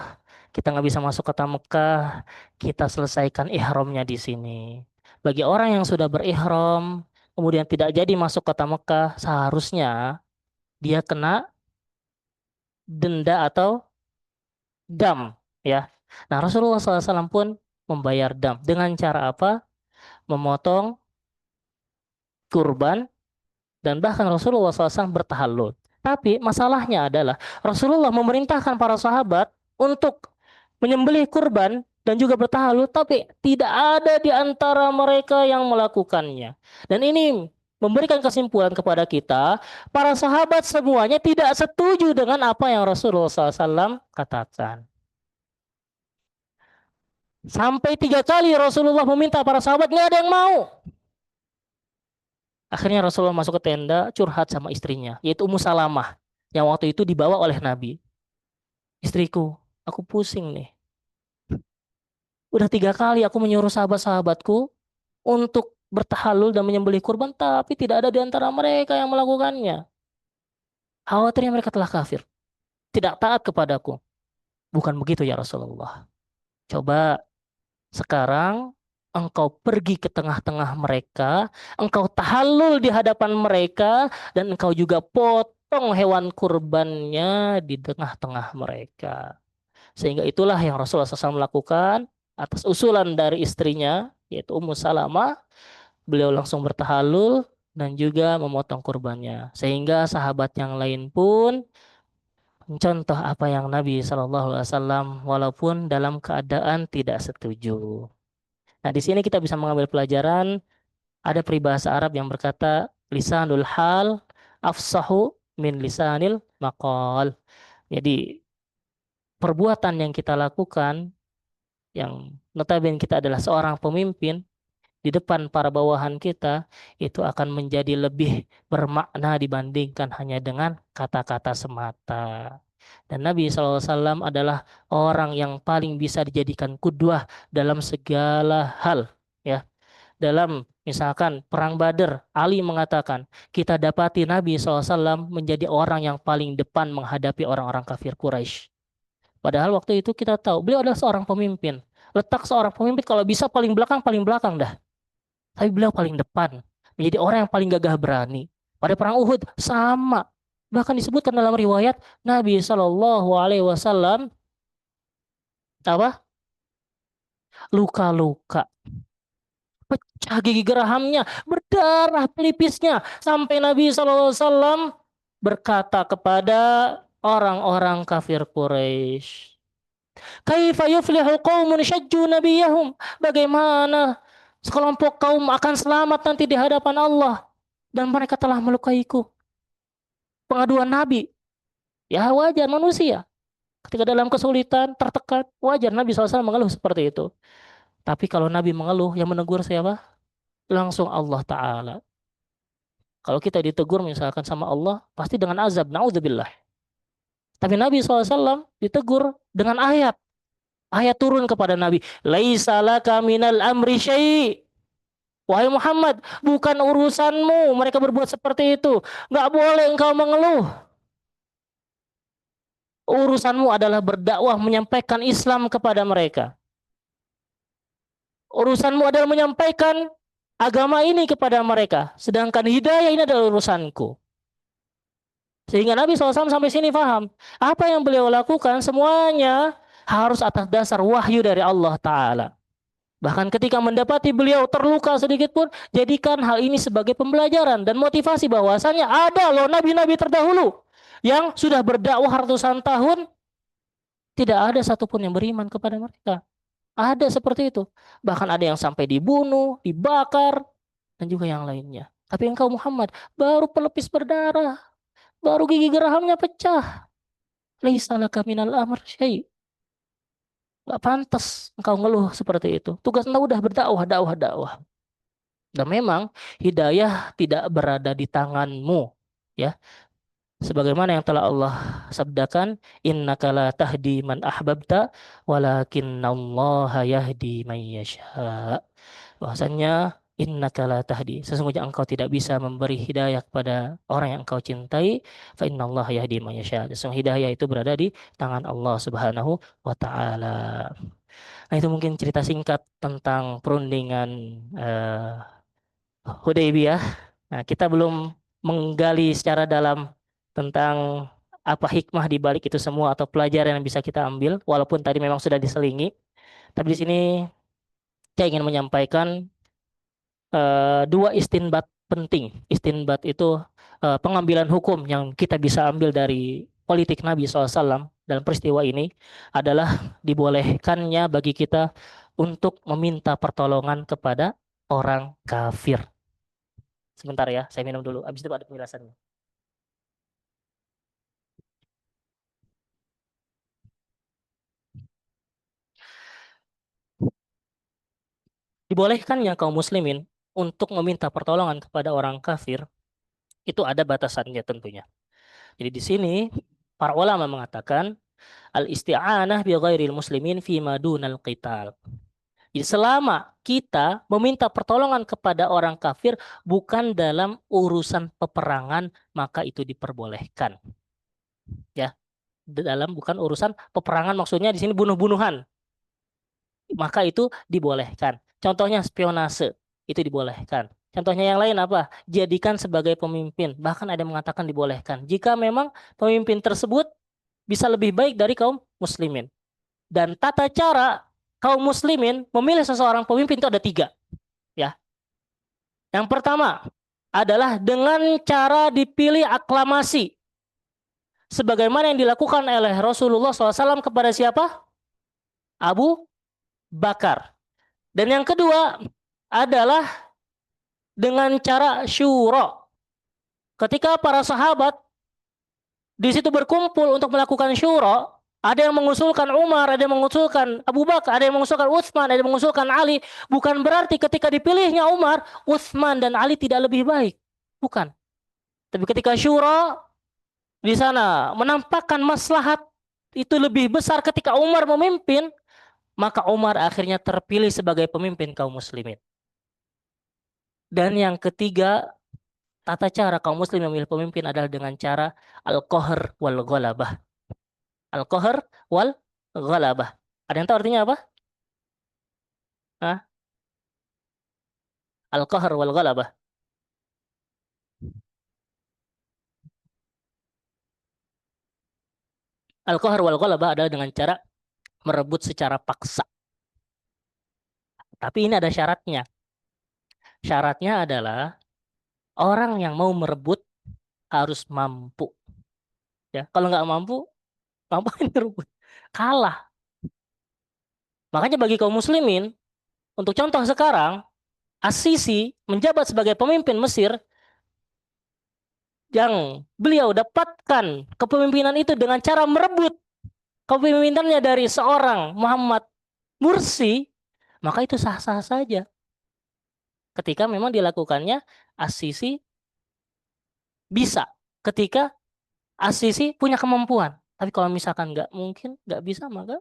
kita nggak bisa masuk kota Mekah, kita selesaikan ihramnya di sini. Bagi orang yang sudah berihram, kemudian tidak jadi masuk kota Mekah, seharusnya dia kena denda atau dam, ya. Nah, Rasulullah SAW pun membayar dam dengan cara apa? Memotong kurban dan bahkan Rasulullah SAW bertahallul. Tapi masalahnya adalah Rasulullah memerintahkan para sahabat untuk menyembelih kurban dan juga bertahalul, tapi tidak ada di antara mereka yang melakukannya. Dan ini memberikan kesimpulan kepada kita, para sahabat semuanya tidak setuju dengan apa yang Rasulullah SAW katakan. Sampai 3 kali Rasulullah meminta para sahabat, nggak ada yang mau. Akhirnya Rasulullah masuk ke tenda, curhat sama istrinya, yaitu Ummu Salamah. yang waktu itu dibawa oleh Nabi. Istriku, aku pusing nih. Udah 3 kali aku menyuruh sahabat-sahabatku untuk bertahalul dan menyembelih kurban, tapi tidak ada di antara mereka yang melakukannya. Khawatirnya mereka telah kafir, tidak taat kepadaku. Bukan begitu ya Rasulullah. Coba sekarang engkau pergi ke tengah-tengah mereka, engkau tahallul di hadapan mereka, dan engkau juga potong hewan kurbannya di tengah-tengah mereka. Sehingga itulah yang Rasulullah SAW lakukan atas usulan dari istrinya, yaitu Ummu Salamah. Beliau langsung bertahalul dan juga memotong kurbannya. Sehingga sahabat yang lain pun mencontoh apa yang Nabi SAW walaupun dalam keadaan tidak setuju. Nah, di sini kita bisa mengambil pelajaran, ada peribahasa Arab yang berkata, lisanul hal afsahu min lisanil maqal. Jadi, perbuatan yang kita lakukan, yang notabene kita adalah seorang pemimpin, di depan para bawahan kita, itu akan menjadi lebih bermakna dibandingkan hanya dengan kata-kata semata. Dan Nabi SAW adalah orang yang paling bisa dijadikan kudwah dalam segala hal. Ya, dalam misalkan perang Badar, Ali mengatakan, kita dapati Nabi SAW menjadi orang yang paling depan menghadapi orang-orang kafir Quraisy. Padahal waktu itu kita tahu, beliau adalah seorang pemimpin. Letak seorang pemimpin kalau bisa paling belakang dah. Tapi beliau paling depan. Menjadi orang yang paling gagah berani. Pada perang Uhud, sama. Bahkan disebutkan dalam riwayat, Nabi SAW apa? Luka-luka, pecah gigi gerahamnya, berdarah pelipisnya, sampai Nabi SAW berkata kepada orang-orang kafir Quraisy, "Kaifa yuflihu qaumun syajju nabiyahum?" Bagaimana sekelompok kaum akan selamat nanti di hadapan Allah dan mereka telah melukaiku? Pengaduan Nabi, ya wajar manusia. Ketika dalam kesulitan, tertekan, wajar Nabi SAW mengeluh seperti itu. Tapi kalau Nabi mengeluh, yang menegur siapa? Langsung Allah Ta'ala. Kalau kita ditegur misalkan sama Allah, pasti dengan azab. Na'udzubillah. Tapi Nabi SAW ditegur dengan ayat. Ayat turun kepada Nabi. Laisa laka minal amri syai'. Wahai Muhammad, bukan urusanmu mereka berbuat seperti itu. Nggak boleh engkau mengeluh. Urusanmu adalah berdakwah menyampaikan Islam kepada mereka. Urusanmu adalah menyampaikan agama ini kepada mereka. Sedangkan hidayah ini adalah urusanku. Sehingga Nabi SAW sampai sini paham. Apa yang beliau lakukan semuanya harus atas dasar wahyu dari Allah Ta'ala. Bahkan ketika mendapati beliau terluka sedikit pun, jadikan hal ini sebagai pembelajaran dan motivasi bahwasannya ada loh nabi-nabi terdahulu yang sudah berdakwah ratusan tahun, tidak ada satupun yang beriman kepada mereka. Ada seperti itu. Bahkan ada yang sampai dibunuh, dibakar, dan juga yang lainnya. Tapi engkau Muhammad, baru pelipis berdarah, baru gigi gerahamnya pecah. Laisa laka minal amr syai'. Gak pantas engkau ngeluh seperti itu. Tugas engkau udah berdakwah, dakwah, dakwah. Dan memang hidayah tidak berada di tanganmu. Ya, sebagaimana yang telah Allah sabdakan, innaka la tahdi man ahbabta, walakinallaha yahdi man yasha. Bahwasanya innaka la tahdi, sesungguhnya engkau tidak bisa memberi hidayah kepada orang yang engkau cintai, fa innallaha yahdi man yasha. Sesungguhnya hidayah itu berada di tangan Allah Subhanahu wa taala. Nah, itu mungkin cerita singkat tentang perundingan Hudaybiyah. Nah, kita belum menggali secara dalam tentang apa hikmah di balik itu semua atau pelajaran yang bisa kita ambil, walaupun tadi memang sudah diselingi. Tapi di sini saya ingin menyampaikan dua istinbat penting. Istinbat itu pengambilan hukum yang kita bisa ambil dari politik Nabi SAW dalam peristiwa ini adalah dibolehkannya bagi kita untuk meminta pertolongan kepada orang kafir. Sebentar ya, saya minum dulu. Habis itu ada penjelasannya. Dibolehkannya kaum muslimin untuk meminta pertolongan kepada orang kafir itu ada batasannya tentunya. Jadi di sini para ulama mengatakan al-isti'anah bi ghairil muslimin fi madunal qital. Jadi selama kita meminta pertolongan kepada orang kafir bukan dalam urusan peperangan, maka itu diperbolehkan. Ya, dalam bukan urusan peperangan maksudnya di sini bunuh-bunuhan, maka itu dibolehkan. Contohnya spionase, itu dibolehkan. Contohnya yang lain apa? Jadikan sebagai pemimpin. Bahkan ada yang mengatakan dibolehkan. Jika memang pemimpin tersebut bisa lebih baik dari kaum muslimin. Dan tata cara kaum muslimin memilih seseorang pemimpin itu ada tiga. Ya. Yang pertama adalah dengan cara dipilih aklamasi. Sebagaimana yang dilakukan oleh Rasulullah SAW kepada siapa? Abu Bakar. Dan yang kedua adalah dengan cara syura. Ketika para sahabat di situ berkumpul untuk melakukan syura, ada yang mengusulkan Umar, ada yang mengusulkan Abu Bakar, ada yang mengusulkan Utsman, ada yang mengusulkan Ali. Bukan berarti ketika dipilihnya Umar, Utsman dan Ali tidak lebih baik. Bukan. Tapi ketika syura di sana menampakkan maslahat itu lebih besar ketika Umar memimpin, maka Umar akhirnya terpilih sebagai pemimpin kaum muslimin. Dan yang ketiga, tata cara kaum muslim memilih pemimpin adalah dengan cara al-qahr wal ghalabah. Al-qahr wal ghalabah. Ada yang tahu artinya apa? Hah? Al-qahr wal ghalabah. Al-qahr wal ghalabah adalah dengan cara merebut secara paksa. Tapi ini ada syaratnya. Syaratnya adalah orang yang mau merebut harus mampu. Ya, kalau nggak mampu, ngapain merebut? Kalah. Makanya bagi kaum muslimin, untuk contoh sekarang, As-Sisi menjabat sebagai pemimpin Mesir yang beliau dapatkan kepemimpinan itu dengan cara merebut kepemimpinannya dari seorang Muhammad Mursi, maka itu sah-sah saja. Ketika memang dilakukannya, As-Sisi bisa. Ketika As-Sisi punya kemampuan. Tapi kalau misalkan nggak mungkin, nggak bisa, maka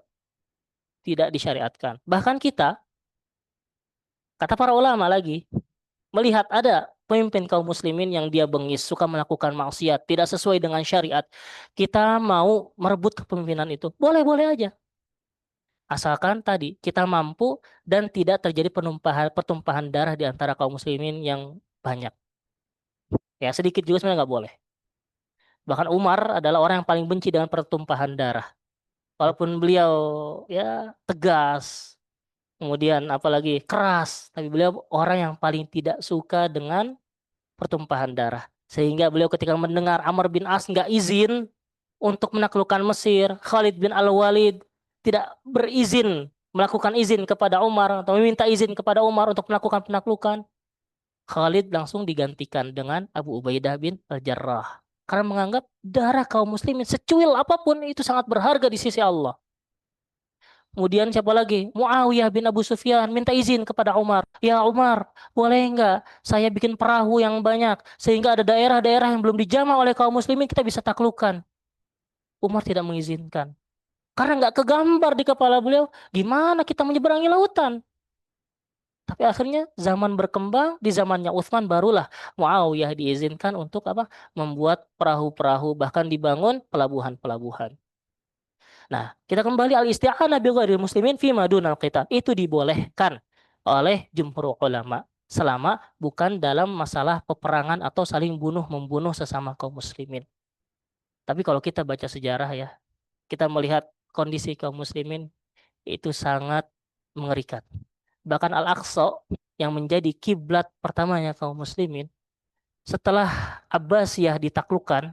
tidak disyariatkan. Bahkan kita, kata para ulama lagi, melihat ada pemimpin kaum muslimin yang dia bengis, suka melakukan maksiat, tidak sesuai dengan syariat, kita mau merebut kepemimpinan itu. Boleh-boleh aja. Asalkan tadi kita mampu dan tidak terjadi pertumpahan darah di antara kaum muslimin yang banyak. Ya, sedikit juga sebenarnya nggak boleh. Bahkan Umar adalah orang yang paling benci dengan pertumpahan darah. Walaupun beliau ya tegas, kemudian apalagi keras, tapi beliau orang yang paling tidak suka dengan pertumpahan darah. Sehingga beliau ketika mendengar Amr bin As nggak izin untuk menaklukkan Mesir, Khalid bin Al-Walid tidak berizin melakukan izin kepada Umar atau meminta izin kepada Umar untuk melakukan penaklukan, Khalid langsung digantikan dengan Abu Ubaidah bin Al-Jarrah. Karena menganggap darah kaum muslimin secuil apapun itu sangat berharga di sisi Allah. Kemudian siapa lagi? Muawiyah bin Abu Sufyan minta izin kepada Umar. Ya Umar, boleh enggak saya bikin perahu yang banyak sehingga ada daerah-daerah yang belum dijamah oleh kaum muslimin kita bisa taklukkan. Umar tidak mengizinkan. Karena nggak kegambar di kepala beliau gimana kita menyeberangi lautan. Tapi akhirnya zaman berkembang, di zamannya Utsman barulah Muawiyah diizinkan untuk apa? Membuat perahu-perahu bahkan dibangun pelabuhan-pelabuhan. Nah, kita kembali al-isti'anah bi ghairil muslimin fi madunal qital. Itu dibolehkan oleh jumhur ulama selama bukan dalam masalah peperangan atau saling bunuh membunuh sesama kaum muslimin. Tapi kalau kita baca sejarah ya, kita melihat kondisi kaum muslimin itu sangat mengerikan. Bahkan Al-Aqsa yang menjadi kiblat pertamanya kaum muslimin setelah Abbasiyah ditaklukkan,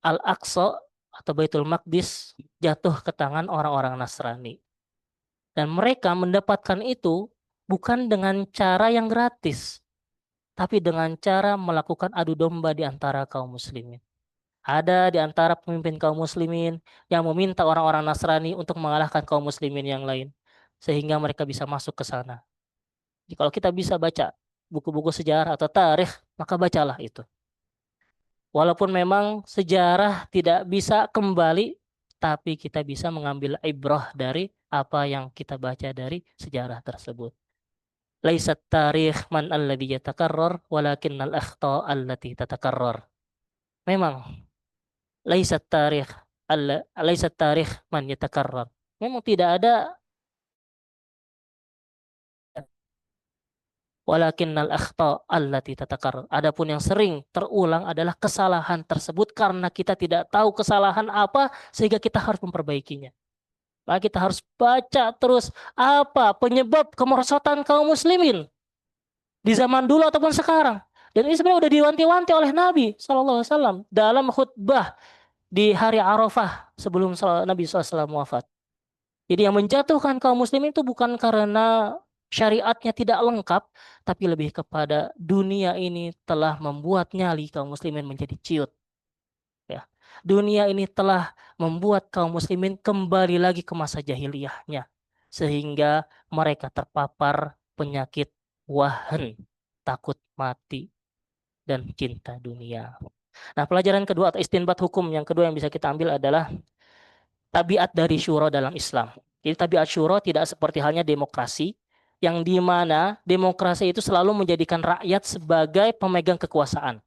Al-Aqsa atau Baitul Maqdis jatuh ke tangan orang-orang Nasrani. Dan mereka mendapatkan itu bukan dengan cara yang gratis, tapi dengan cara melakukan adu domba di antara kaum muslimin. Ada di antara pemimpin kaum muslimin yang meminta orang-orang Nasrani untuk mengalahkan kaum muslimin yang lain. Sehingga mereka bisa masuk ke sana. Jadi kalau kita bisa baca buku-buku sejarah atau tarikh, maka bacalah itu. Walaupun memang sejarah tidak bisa kembali, tapi kita bisa mengambil ibrah dari apa yang kita baca dari sejarah tersebut. Laisat tarikh man alladhi yatakarrar, walakinnal akhta allati tatakarrar. Memang laisat tarikh laisat tarikh man yatakarrar. Memang tidak ada, walakinnal akhta allati tatakarrar. Adapun yang sering terulang adalah kesalahan tersebut karena kita tidak tahu kesalahan apa sehingga kita harus memperbaikinya. Maka kita harus baca terus apa penyebab kemerosotan kaum muslimin di zaman dulu ataupun sekarang. Dan ini sebenarnya sudah diwanti-wanti oleh Nabi SAW dalam khutbah di hari Arafah sebelum Nabi SAW wafat. Jadi yang menjatuhkan kaum muslimin itu bukan karena syariatnya tidak lengkap, tapi lebih kepada dunia ini telah membuat nyali kaum muslimin menjadi ciut. Ya. Dunia ini telah membuat kaum muslimin kembali lagi ke masa jahiliyahnya. Sehingga mereka terpapar penyakit wahan, takut mati, dan cinta dunia. Nah, pelajaran kedua atau istinbat hukum yang kedua yang bisa kita ambil adalah tabiat dari syuro dalam Islam. Jadi tabiat syuro tidak seperti halnya demokrasi, yang di mana demokrasi itu selalu menjadikan rakyat sebagai pemegang kekuasaan.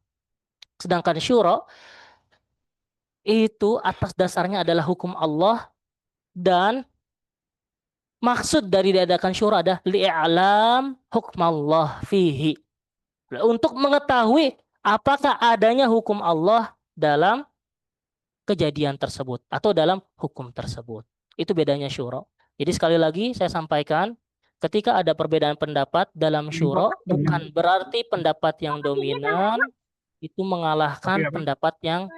Sedangkan syuro itu atas dasarnya adalah hukum Allah, dan maksud dari diadakan syuro adalah li'alam hukmallah fihi. Untuk mengetahui apakah adanya hukum Allah dalam kejadian tersebut atau dalam hukum tersebut. Itu bedanya syuro. Jadi sekali lagi saya sampaikan, ketika ada perbedaan pendapat dalam syuro, bukan berarti pendapat yang dominan itu mengalahkan pendapat yang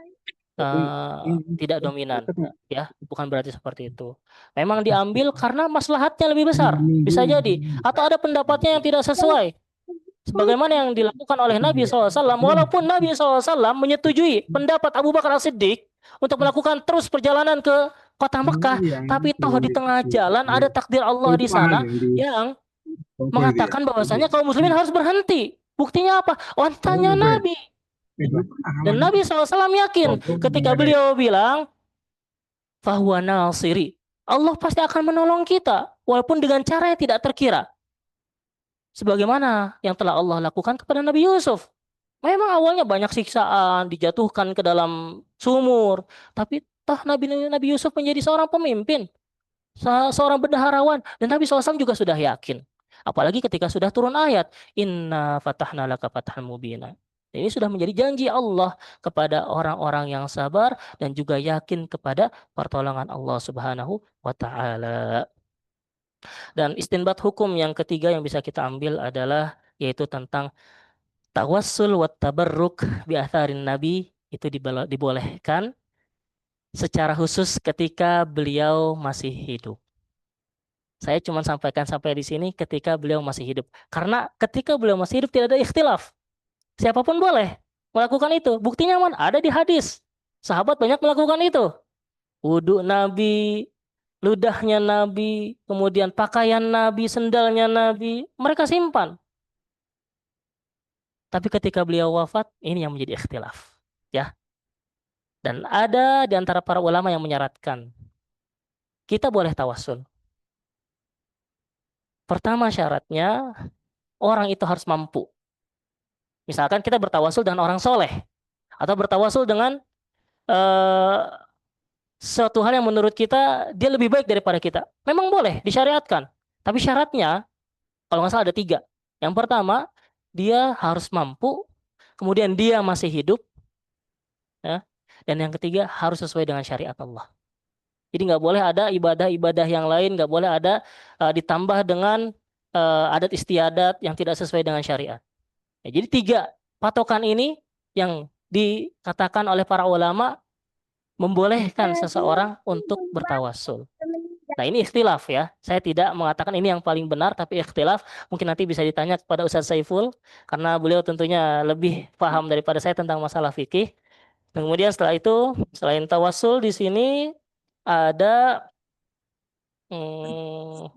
tidak dominan, ya, bukan berarti seperti itu. Memang diambil karena maslahatnya lebih besar, bisa jadi, atau ada pendapatnya yang tidak sesuai sebagaimana yang dilakukan oleh Nabi SAW. Walaupun Nabi SAW menyetujui pendapat Abu Bakar As-Siddiq untuk melakukan terus perjalanan ke kota Mekah, tapi toh di tengah jalan ada takdir Allah di sana yang mengatakan bahwasanya kaum muslimin harus berhenti. Buktinya apa? Ontanya Nabi. Dan Nabi SAW yakin ketika beliau bilang, fahuwa nasiri, Allah pasti akan menolong kita, walaupun dengan cara yang tidak terkira. Sebagaimana yang telah Allah lakukan kepada Nabi Yusuf. Memang awalnya banyak siksaan, dijatuhkan ke dalam sumur. Tapi toh Nabi Yusuf menjadi seorang pemimpin, seorang bendaharawan. Dan Nabi SAW juga sudah yakin. Apalagi ketika sudah turun ayat, Inna fatahna laka fathan mubina. Ini sudah menjadi janji Allah kepada orang-orang yang sabar dan juga yakin kepada pertolongan Allah Subhanahu wa Ta'ala. Dan istinbat hukum yang ketiga yang bisa kita ambil adalah yaitu tentang tawassul wa tabarruk bi atharin nabi, itu dibolehkan secara khusus ketika beliau masih hidup. Saya cuma sampaikan sampai di sini ketika beliau masih hidup. Karena ketika beliau masih hidup tidak ada ikhtilaf. Siapapun boleh melakukan itu. Buktinya mana? Ada di hadis. Sahabat banyak melakukan itu. Wudhu Nabi, ludahnya Nabi, kemudian pakaian Nabi, sendalnya Nabi, mereka simpan. Tapi ketika beliau wafat, ini yang menjadi ikhtilaf. Ya. Dan ada di antara para ulama yang menyarankan, kita boleh tawasul. Pertama syaratnya, orang itu harus mampu. Misalkan kita bertawasul dengan orang soleh, atau bertawasul dengan uh, suatu hal yang menurut kita, dia lebih baik daripada kita. Memang boleh, disyariatkan. Tapi syaratnya, kalau nggak salah ada 3. Yang pertama, dia harus mampu, kemudian dia masih hidup, ya. Dan yang ketiga, harus sesuai dengan syariat Allah. Jadi nggak boleh ada ibadah-ibadah yang lain, nggak boleh ada ditambah dengan adat istiadat yang tidak sesuai dengan syariat. Ya, jadi 3 patokan ini yang dikatakan oleh para ulama membolehkan seseorang untuk bertawasul. Nah, ini ikhtilaf ya. Saya tidak mengatakan ini yang paling benar, tapi ikhtilaf. Mungkin nanti bisa ditanya kepada Ustaz Saiful, karena beliau tentunya lebih paham daripada saya tentang masalah fikih. Kemudian setelah itu, selain tawasul di sini ada hmm,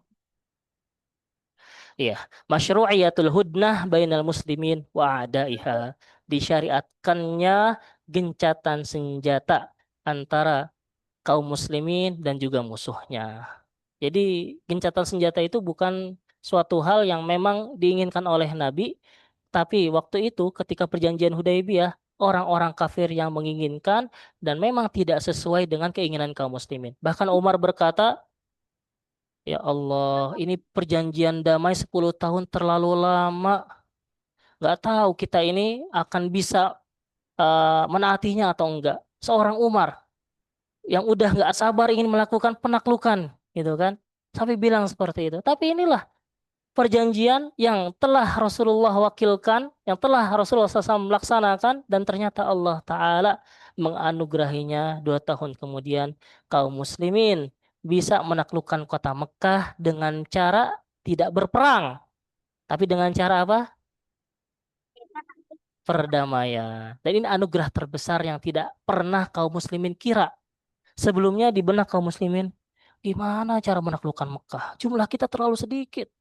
iya, masyru'iyatul hudnah bainal muslimin wa a'daiha. Disyariatkannya gencatan senjata antara kaum muslimin dan juga musuhnya. Jadi gencatan senjata itu bukan suatu hal yang memang diinginkan oleh Nabi, tapi waktu itu ketika perjanjian Hudaybiyah, orang-orang kafir yang menginginkan dan memang tidak sesuai dengan keinginan kaum muslimin. Bahkan Umar berkata, ya Allah, ini perjanjian damai 10 tahun terlalu lama. Nggak tahu kita ini akan bisa menaatinya atau enggak. Seorang Umar yang udah nggak sabar ingin melakukan penaklukan, gitu kan? Sampai bilang seperti itu. Tapi inilah perjanjian yang telah Rasulullah wakilkan, yang telah Rasulullah SAW melaksanakan, dan ternyata Allah Ta'ala menganugerahinya 2 tahun kemudian kaum muslimin bisa menaklukkan kota Mekah dengan cara tidak berperang. Tapi dengan cara apa? Perdamaian. Dan ini anugerah terbesar yang tidak pernah kaum muslimin kira. Sebelumnya di benak kaum muslimin, gimana cara menaklukkan Mekah? Jumlah kita terlalu sedikit.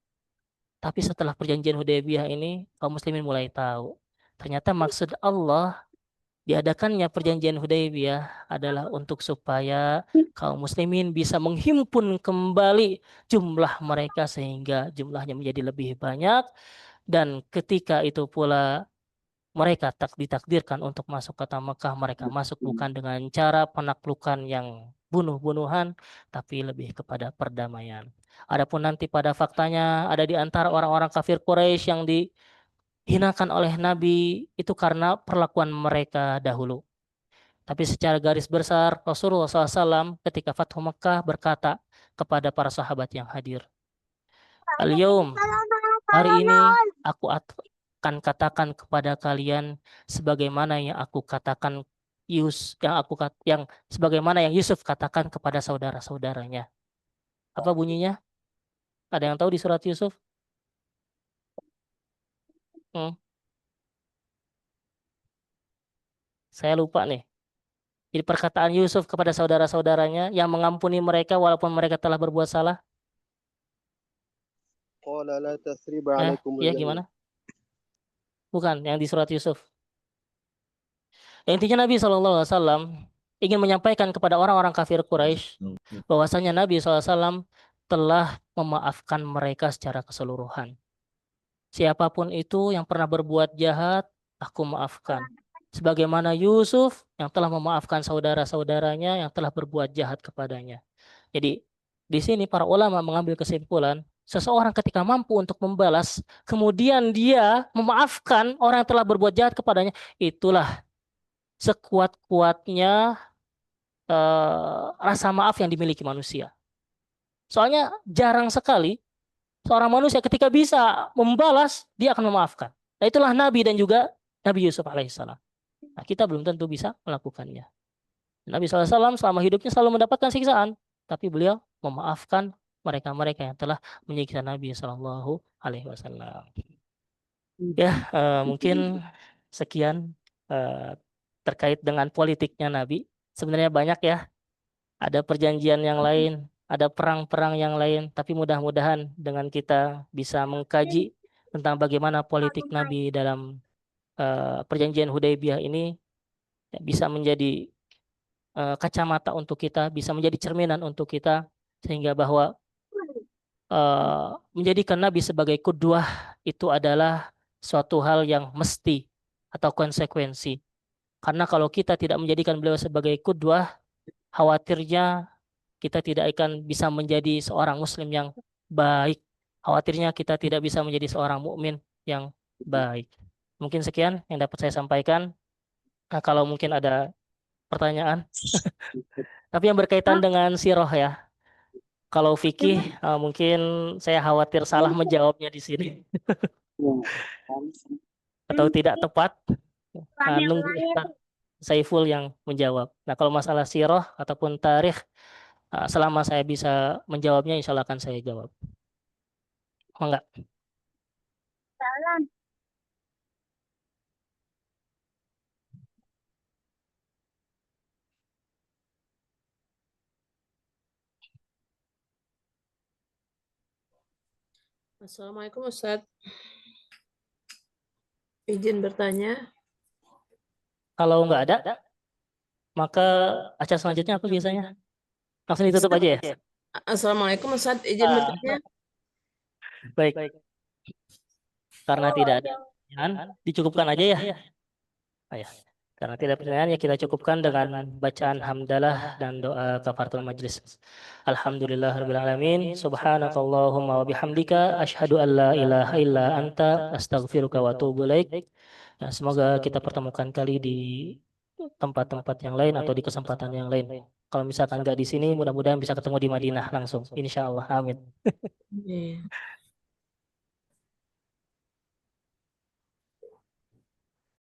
Tapi setelah perjanjian Hudaybiyah ini, kaum muslimin mulai tahu. Ternyata maksud Allah diadakannya perjanjian Hudaybiyah adalah untuk supaya kaum muslimin bisa menghimpun kembali jumlah mereka sehingga jumlahnya menjadi lebih banyak. Dan ketika itu pula mereka tak ditakdirkan untuk masuk kota Mekah, mereka masuk bukan dengan cara penaklukan yang bunuh-bunuhan, tapi lebih kepada perdamaian. Adapun nanti pada faktanya ada di antara orang-orang kafir Quraisy yang dihinakan oleh Nabi itu karena perlakuan mereka dahulu. Tapi secara garis besar Rasulullah SAW ketika Fathu Mekah berkata kepada para sahabat yang hadir, Al-Yawm, hari ini aku akan katakan kepada kalian sebagaimana yang aku katakan yang sebagaimana yang Yusuf katakan kepada saudara-saudaranya. Apa bunyinya? Ada yang tahu di surat Yusuf? Hmm, saya lupa nih. Jadi perkataan Yusuf kepada saudara-saudaranya yang mengampuni mereka walaupun mereka telah berbuat salah. قال لا تثريب عليكم Ya اليوم. gimana? Bukan, yang di surat Yusuf. Ya, intinya Nabi SAW ingin menyampaikan kepada orang-orang kafir Quraisy bahwasanya Nabi SAW telah memaafkan mereka secara keseluruhan. Siapapun itu yang pernah berbuat jahat, aku maafkan. Sebagaimana Yusuf yang telah memaafkan saudara-saudaranya yang telah berbuat jahat kepadanya. Jadi, di sini para ulama mengambil kesimpulan, seseorang ketika mampu untuk membalas, kemudian dia memaafkan orang yang telah berbuat jahat kepadanya, itulah sekuat-kuatnya rasa maaf yang dimiliki manusia. Soalnya jarang sekali seorang manusia ketika bisa membalas, dia akan memaafkan. Nah, itulah Nabi dan juga Nabi Yusuf alaihissalam. Nah, kita belum tentu bisa melakukannya. Nabi SAW selama hidupnya selalu mendapatkan siksaan, tapi beliau memaafkan mereka-mereka yang telah menyiksa Nabi Shallallahu Alaihi Wasallam. Ya, mungkin sekian eh, terkait dengan politiknya Nabi. Sebenarnya banyak ya, ada perjanjian yang lain, ada perang-perang yang lain, tapi mudah-mudahan dengan kita bisa mengkaji tentang bagaimana politik Nabi dalam perjanjian Hudaybiyah ini ya, bisa menjadi kacamata untuk kita, bisa menjadi cerminan untuk kita, sehingga bahwa menjadikan Nabi sebagai kudwah itu adalah suatu hal yang mesti atau konsekuensi. Karena kalau kita tidak menjadikan beliau sebagai kudwah, khawatirnya kita tidak akan bisa menjadi seorang muslim yang baik. Khawatirnya kita tidak bisa menjadi seorang mukmin yang baik. Mungkin sekian yang dapat saya sampaikan. Nah, kalau mungkin ada pertanyaan, tapi yang berkaitan dengan sirah ya. Kalau fikih, mungkin saya khawatir salah menjawabnya di sini atau tidak tepat. Nah, nunggu Ustaz Saiful yang menjawab. Nah, kalau masalah sirah ataupun tarikh, selama saya bisa menjawabnya, insya Allah akan saya jawab. Enggak. Assalamualaikum Ustaz. Izin bertanya. Kalau nggak ada, maka acara selanjutnya apa biasanya? Langsung ditutup aja ya? Assalamualaikum Ustaz, izin Ah, bertanya. baik. Karena tidak ada pertanyaan, dicukupkan aja ya. Ah, ya. Karena tidak ada pertanyaan, ya kita cukupkan dengan bacaan hamdalah dan doa kafaratul majlis. Alhamdulillahirabbil alamin. Subhanakallahumma wa bihamdika asyhadu an la ilaha illa anta astaghfiruka wa atubu ilaik. Ya, semoga kita pertemukan kali di tempat-tempat yang lain atau di kesempatan yang lain. Kalau misalkan nggak di sini, mudah-mudahan bisa ketemu di Madinah langsung. Insya Allah. Amin. Iya.